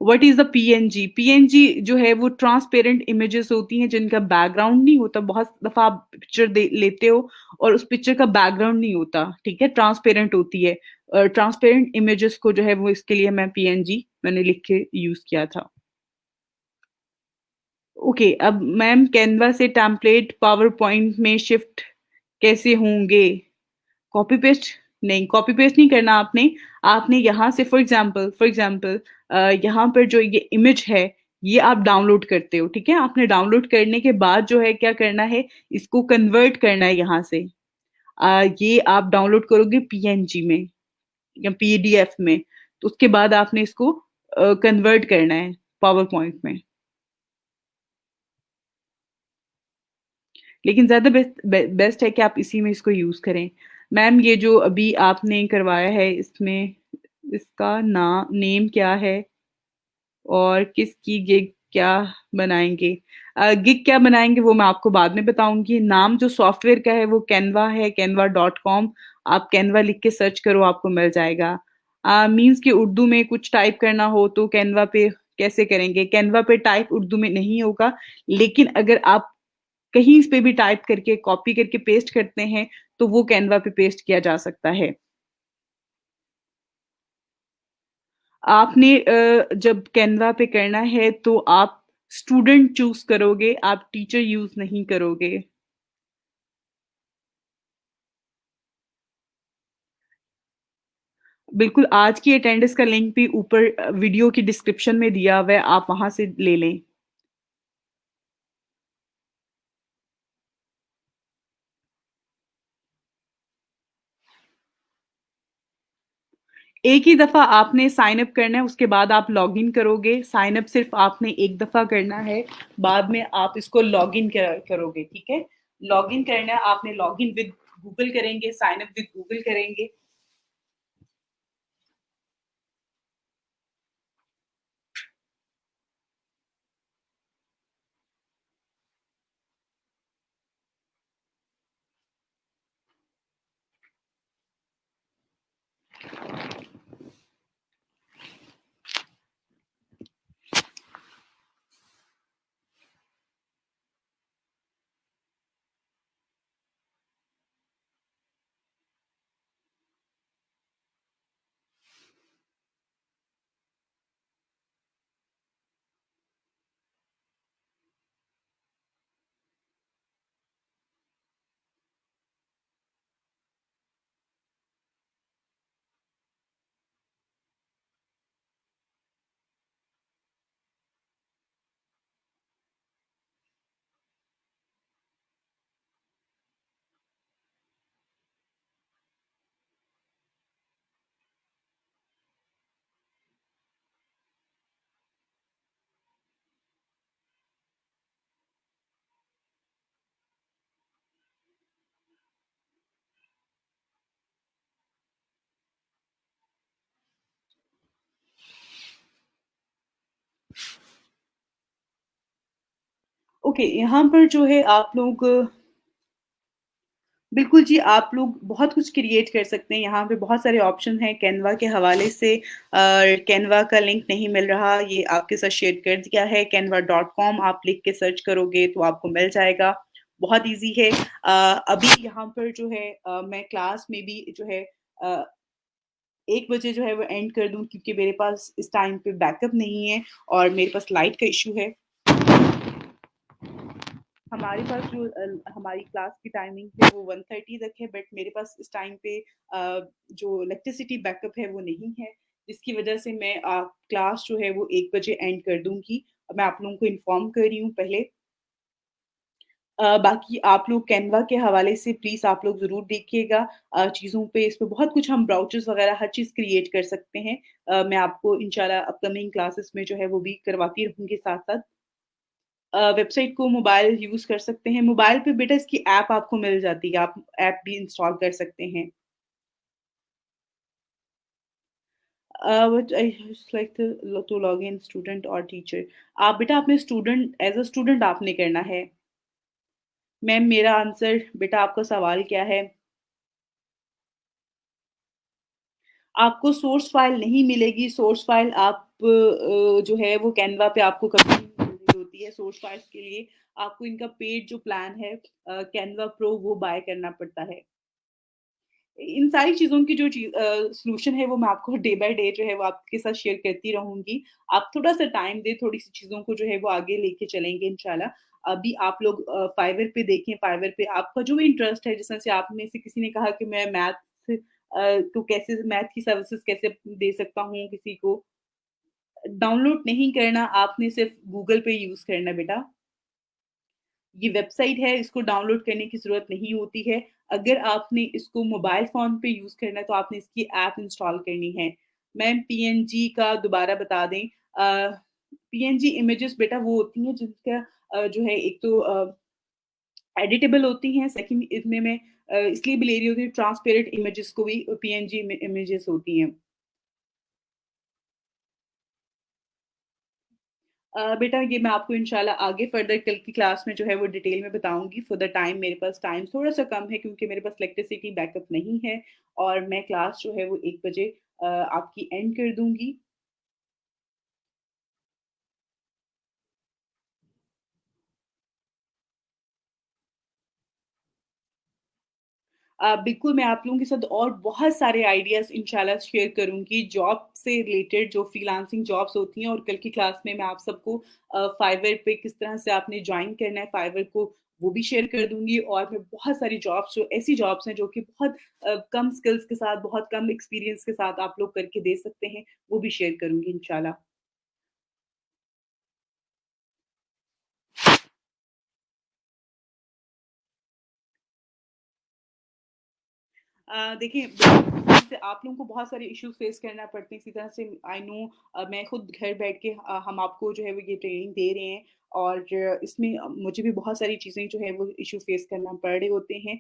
What is the PNG? PNG जो है वो ट्रांसपेरेंट इमेजेस होती हैं जिनका बैकग्राउंड नहीं होता। बहुत दफ़ा आप पिक्चर लेते हो और उस पिक्चर का बैकग्राउंड नहीं होता, ठीक है, ट्रांसपेरेंट होती है। ट्रांसपेरेंट इमेजेस को जो है वो, इसके लिए मैं पीएनजी मैंने लिख के यूज़ किया था। ओके, अब मैम कैनवा से टेम्पलेट पावर पॉइंट में शिफ्ट कैसे होंगे? कॉपी पेस्ट नहीं, कॉपी पेस्ट नहीं करना आपने। आपने यहाँ से फॉर एग्जाम्पल यहाँ पर जो ये इमेज है, ये आप डाउनलोड करते हो, ठीक है। आपने डाउनलोड करने के बाद जो है क्या करना है, इसको कन्वर्ट करना है यहाँ से। ये आप डाउनलोड करोगे पीएनजी में या पीडीएफ में, तो उसके बाद आपने इसको कन्वर्ट करना है पावर पॉइंट में। लेकिन ज़्यादा बेस्ट है कि आप इसी में इसको यूज़ करें। मैम ये जो अभी आपने करवाया है इसमें इसका ना नेम क्या है और किसकी गिग क्या बनाएँगे? गिग क्या बनाएँगे वो मैं आपको बाद में बताऊँगी। नाम जो सॉफ्टवेयर का है वो कैनवा है, canva.com। आप कैनवा लिख के सर्च करो आपको मिल जाएगा। मीन्स कि उर्दू में कुछ टाइप करना हो तो कैनवा पे कैसे करेंगे? कैनवा पे टाइप उर्दू में नहीं होगा, लेकिन अगर आप कहीं पे भी टाइप करके कॉपी करके पेस्ट करते हैं, तो वो कैनवा पे पेस्ट किया जा सकता है। आपने जब कैनवा पे करना है तो आप स्टूडेंट चूज़ करोगे, आप टीचर यूज़ नहीं करोगे। बिल्कुल, आज की अटेंडेंस का लिंक भी ऊपर वीडियो की डिस्क्रिप्शन में दिया हुआ है, आप वहाँ से ले लें। एक ही दफ़ा आपने साइन अप करना है, उसके बाद आप लॉगिन करोगे। साइन अप सिर्फ़ आपने एक दफ़ा करना है, बाद में आप इसको लॉगिन करोगे, ठीक है? लॉगिन करना है, आपने लॉगिन विद गूगल करेंगे, साइन अप विद गूगल करेंगे। ओके, यहाँ पर जो है आप लोग बिल्कुल जी, आप लोग बहुत कुछ क्रिएट कर सकते हैं, यहाँ पे बहुत सारे ऑप्शन हैं कैनवा के हवाले से। कैनवा का लिंक नहीं मिल रहा, ये आपके साथ शेयर कर दिया है, canva.com आप लिख के सर्च करोगे तो आपको मिल जाएगा, बहुत ईज़ी है। अभी यहाँ पर जो है मैं क्लास में भी जो है 1 बजे जो है वो एंड कर दूँ क्योंकि मेरे पास इस टाइम पे बैकअप नहीं है और मेरे पास लाइट का इश्यू है। हमारे पास जो हमारी क्लास की टाइमिंग है वो 1:30 तक है बट मेरे पास इस टाइम पे जो इलेक्ट्रिसिटी बैकअप है वो नहीं है, जिसकी वजह से मैं क्लास जो है वो 1 बजे एंड कर दूँगी। मैं आप लोगों को इन्फॉर्म कर रही हूँ पहले। बाकी आप लोग कैनवा के हवाले से प्लीज़ आप लोग ज़रूर देखिएगा चीज़ों पे इस पे बहुत कुछ हम ब्राउचर्स वगैरह हर चीज़ क्रिएट कर सकते हैं। मैं आपको इंशाल्लाह अपकमिंग क्लासेस में जो है वो भी करवाती रहूँगी साथ-साथ। वेबसाइट को मोबाइल यूज़ कर सकते हैं। मोबाइल पे बेटा इसकी ऐप आपको मिल जाती है, आप ऐप भी इंस्टॉल कर सकते हैं। What I like to log in student और टीचर। आप बेटा अपने स्टूडेंट एज़ अ स्टूडेंट आपने करना है। मैम मेरा आंसर बेटा आपका सवाल क्या है? आपको सोर्स फाइल नहीं मिलेगी, सोर्स फाइल आप जो है वो कैनवा पे आपको कभी नहीं मिल रही होती है सोर्स फाइल्स के लिए। आपको इनका पेड जो प्लान है कैनवा प्रो वो बाय करना पड़ता है। इन सारी चीज़ों की जो सॉल्यूशन है वो मैं आपको डे बाय डे जो है वो आपके साथ शेयर करती रहूँगी। आप थोड़ा-सा टाइम दें, थोड़ी-सी चीज़ों को जो है वो आगे लेके चलेंगे इंशाल्लाह। अभी आप लोग फाइवर पे देखें, फाइवर पे आपका जो भी इंटरेस्ट है, जिस तरह से आप में से किसी ने कहा कि मैं तो कैसे मैथ की सर्विसेज़ कैसे दे सकता हूँ किसी को। डाउनलोड नहीं करना, आपने सिर्फ़ गूगल पे यूज़ करना है बेटा। ये वेबसाइट है, इसको डाउनलोड करने की ज़रूरत नहीं होती है। अगर आपने इसको मोबाइल फ़ोन पे यूज़ करना है, तो आपने इसकी ऐप इंस्टॉल करनी है। मैम पीएनजी का दोबारा बता दें। पीएनजी इमेजेस बेटा वो होती हैं जिनका जो है एक तो एडिटेबल होती हैं, सेकंड इसमें मैं इसलिए भी ले रही होती हूँ ट्रांसपेरेंट इमेजेस को भी पीएनजी इमेजेस होती हैं। बेटा ये मैं आपको इंशाल्लाह आगे फर्दर कल की क्लास में जो है वो डिटेल में बताऊँगी। फॉर द टाइम मेरे पास टाइम थोड़ा-सा कम है क्योंकि मेरे पास इलेक्ट्रिसिटी बैकअप नहीं है और मैं क्लास जो है वो 1 बजे आपकी एंड कर दूँगी। बिल्कुल, मैं आप लोगों के साथ और बहुत सारे आइडियाज़ इंशाल्लाह शेयर करूँगी, जॉब से रिलेटेड जो फ्रीलांसिंग जॉब्स होती हैं और कल की क्लास में मैं आप सबको फाइवर पे किस तरह से आपने जॉइन करना है फाइवर को, वो भी शेयर कर दूँगी और मैं बहुत सारी जॉब्स जो ऐसी जॉब्स हैं जो कि बहुत कम स्किल्स के साथ, बहुत कम एक्सपीरियंस के साथ आप लोग करके दे सकते हैं, वो भी शेयर करूँगी इंशाल्लाह। देखिए जैसे आप लोगों को बहुत सारे इश्यूज़ फेस करना पड़ते हैं, इसी तरह से आई नो मैं खुद घर बैठ के हम आपको जो है वो ये ट्रेनिंग दे रहे हैं और इसमें मुझे भी बहुत सारी चीज़ें जो है वो इश्यू फेस करना पड़ रहे होते हैं।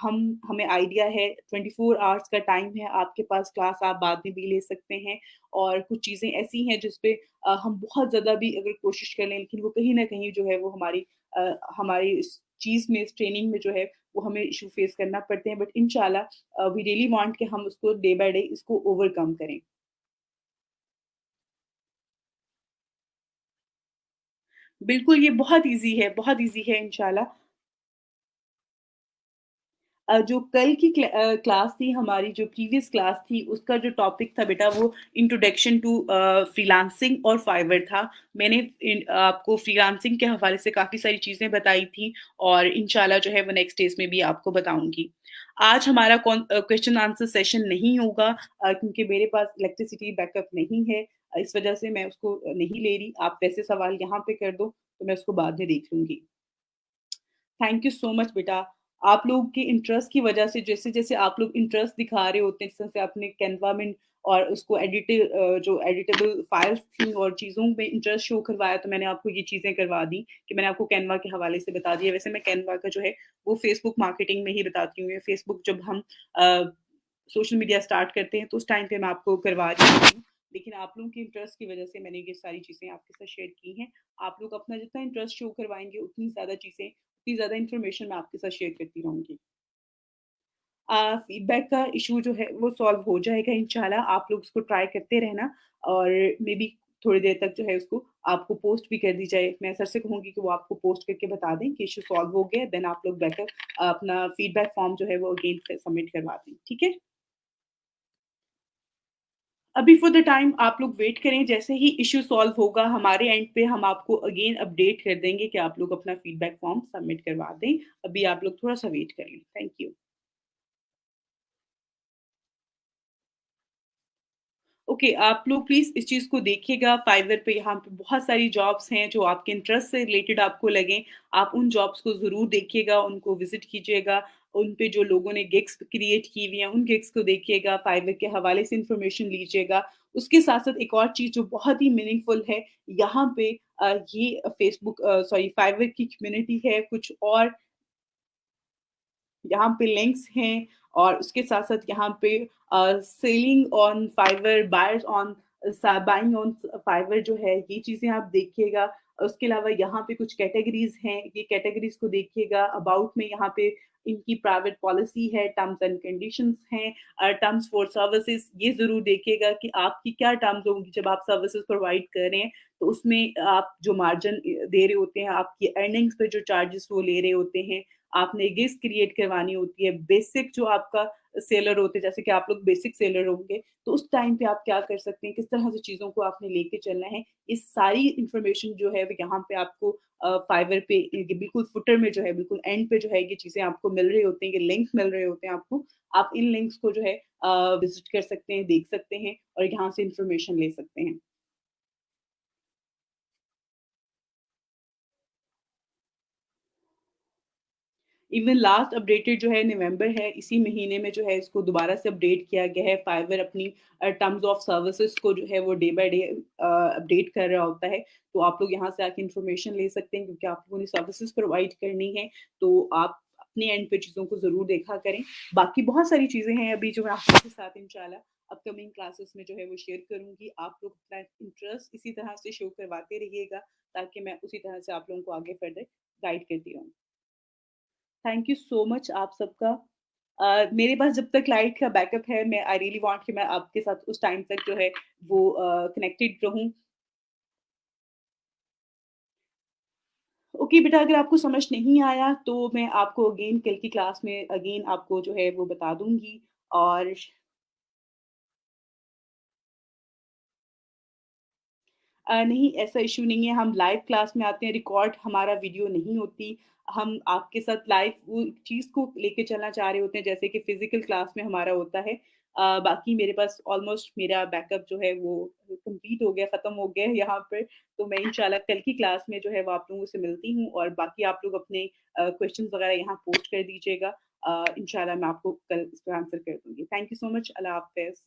हमें आइडिया है 24 आवर्स का टाइम है, आपके पास क्लास आप बाद में भी ले सकते हैं और कुछ चीज़ें ऐसी हैं जिस पे हम बहुत ज़्यादा भी अगर कोशिश कर लें लेकिन वो कहीं न कहीं जो है वो हमारी इस चीज़ में, इस ट्रेनिंग में जो है वो हमें इश्यू फेस करना पड़ते हैं बट इंशाल्लाह वी रियली वांट कि हम उसको डे बाय डे इसको ओवरकम करें। बिल्कुल, ये बहुत ईज़ी है इंशाल्लाह। जो कल की क्लास थी हमारी जो प्रीवियस क्लास थी उसका जो टॉपिक था बेटा वो इंट्रोडक्शन टू फ्रीलांसिंग और फाइवर था। मैंने आपको फ्रीलांसिंग के हवाले से काफ़ी सारी चीज़ें बताई थी और इंशाल्लाह जो है वो नेक्स्ट डेज़ में भी आपको बताऊँगी। आज हमारा क्वेश्चन आंसर सेशन नहीं होगा क्योंकि मेरे पास इलेक्ट्रिसिटी बैकअप नहीं है। इस वज़ह से मैं उसको नहीं ले रही। आप वैसे सवाल यहाँ पे कर दो, तो मैं उसको बाद में देख लूँगी। थैंक यू सो मच बेटा। आप लोग के इंटरेस्ट की वजह से जैसे-जैसे आप लोग इंटरेस्ट दिखा रहे होते हैं, जिस तरह से आपने कैनवा में और उसको जो एडिटेबल फाइल्स थी और चीज़ों में इंटरेस्ट शो करवाया, तो मैंने आपको ये चीज़ें करवा दी कि मैंने आपको कैनवा के हवाले से बता दिया। वैसे मैं कैनवा का जो है, वो फेसबुक मार्केटिंग में ही बताती हूँ। फेसबुक जब हम अ, सोशल मीडिया स्टार्ट करते हैं, तो उस टाइम पे मैं आपको करवा रही हूँ। लेकिन आप लोगों के इंटरेस्ट की वजह से मैंने ये सारी चीज़ें आपके साथ शेयर की हैं। आप लोग अपना जितना इंटरेस्ट शो करवाएँगे, उतनी ज़्यादा चीज़ें उतनी ज़्यादा इन्फॉर्मेशन मैं आपके साथ शेयर करती रहूँगी। फीडबैक का इश्यू जो है वो सॉल्व हो जाएगा इंशाल्लाह। आप लोग उसको ट्राई करते रहना और मेबी थोड़ी देर तक जो है उसको आपको पोस्ट भी कर दी जाए। मैं सर से कहूँगी कि वो आपको पोस्ट करके बता दें कि इश्यू सॉल्व हो गया देन आप लोग अपना फीडबैक फॉर्म जो है वो अगेन से सबमिट करवा दें। ठीक है? अभी फॉर द टाइम आप लोग वेट करें, जैसे ही इश्यू सॉल्व होगा हमारे एंड पे हम आपको अगेन अपडेट कर देंगे कि आप लोग अपना फीडबैक फॉर्म सबमिट करवा दें। अभी आप लोग थोड़ा-सा वेट करें। Thank you. ओके, आप लोग प्लीज़ इस चीज़ को देखिएगा, फाइवर पे यहाँ पे बहुत सारी जॉब्स हैं जो आपके इंटरेस्ट से रिलेटेड आपको लगें। आप उन जॉब्स को ज़रूर देखिएगा, उनको विज़िट कीजिएगा। उन पे जो लोगों ने गिग्स क्रिएट की हुई हैं, उन गिग्स को देखिएगा, फाइवर के हवाले से इन्फॉर्मेशन लीजिएगा। उसके साथ-साथ एक और चीज़ जो बहुत ही मीनिंगफुल है, यहाँ पे ये सॉरी फाइवर की कम्युनिटी है, कुछ और यहाँ पे लिंक्स हैं और उसके साथ-साथ यहाँ पे selling on Fiverr, buying on Fiverr जो है, ये चीज़ें आप देखिएगा। उसके अलावा यहाँ पे कुछ कैटेगरीज़ हैं, ये कैटेगरीज़ को देखिएगा। अबाउट में यहाँ पे इनकी प्राइवेट पॉलिसी है, टर्म्स एंड कंडीशंस हैं, टर्म्स फॉर सर्विसेज़ ये ज़रूर देखिएगा कि आपकी क्या टर्म्स होंगी जब आप सर्विसेज़ प्रोवाइड कर रहे हैं, तो उसमें आप जो मार्जिन दे रहे होते हैं, आपकी अर्निंग्स पे जो चार्जेस वो ले रहे होते हैं, आपने गिग्स क्रिएट करवानी होती है, बेसिक जो आपका सेलर होते हैं, जैसे कि आप लोग बेसिक सेलर होंगे, तो उस टाइम पे आप क्या कर सकते हैं, किस तरह से चीज़ों को आपने लेके चलना है, ये सारी इन्फॉर्मेशन जो है वो यहाँ पे आपको फाइवर पे ये बिल्कुल फुटर में जो है, बिल्कुल एंड पे जो है ये चीज़ें आपको मिल रही होती हैं, ये लिंक मिल रहे होते हैं आपको। आप इन लिंक्स को जो है विज़िट कर सकते हैं, देख सकते हैं और यहाँ से इन्फॉर्मेशन ले सकते हैं। इवन लास्ट अपडेटेड जो है नवंबर है, इसी महीने में जो है इसको दोबारा से अपडेट किया गया है। फाइवर अपनी टर्म्स ऑफ सर्विसेज को जो है वो डे बाय डे अपडेट कर रहा होता है। तो आप लोग यहाँ से आके इन्फॉर्मेशन ले सकते हैं, क्योंकि आप लोगों ने सर्विसेज प्रोवाइड करनी है, तो आप अपने एंड पे चीज़ों को ज़रूर देखा करें। बाकी बहुत सारी चीज़ें हैं अभी जो मैं आप लोगों के साथ इंशाल्लाह अपकमिंग क्लासेस में जो है वो शेयर करूँगी। आप लोग अपना इंटरेस्ट इसी तरह से शो करवाते रहिएगा, ताकि मैं उसी तरह से आप लोगों को आगे फर्दर गाइड करती रहूँ। थैंक यू सो मच आप सबका। मेरे पास जब तक लाइट का बैकअप है, मैं आई रियली वांट कि मैं आपके साथ उस टाइम तक जो है वो कनेक्टेड रहूँ। ओके बेटा, अगर आपको समझ नहीं आया तो मैं आपको अगेन कल की क्लास में अगेन आपको जो है वो बता दूँगी। और नहीं, ऐसा इश्यू नहीं है, हम लाइव क्लास में आते हैं, रिकॉर्ड हमारा वीडियो नहीं होती। हम आपके साथ लाइव वो चीज़ को लेके चलना चाह रहे होते हैं, जैसे कि फ़िज़िकल क्लास में हमारा होता है। बाकी मेरे पास ऑलमोस्ट मेरा बैकअप जो है वो कंप्लीट हो गया, ख़त्म हो गया है यहाँ पे। तो मैं इंशाल्लाह कल की क्लास में जो है वो आप लोगों से मिलती हूँ, और बाकी आप लोग अपने क्वेश्चंस वग़ैरह यहाँ पोस्ट कर दीजिएगा। इंशाल्लाह मैं आपको कल इसका आंसर कर दूँगी। Thank you so much. अल्लाह हाफ़िज़।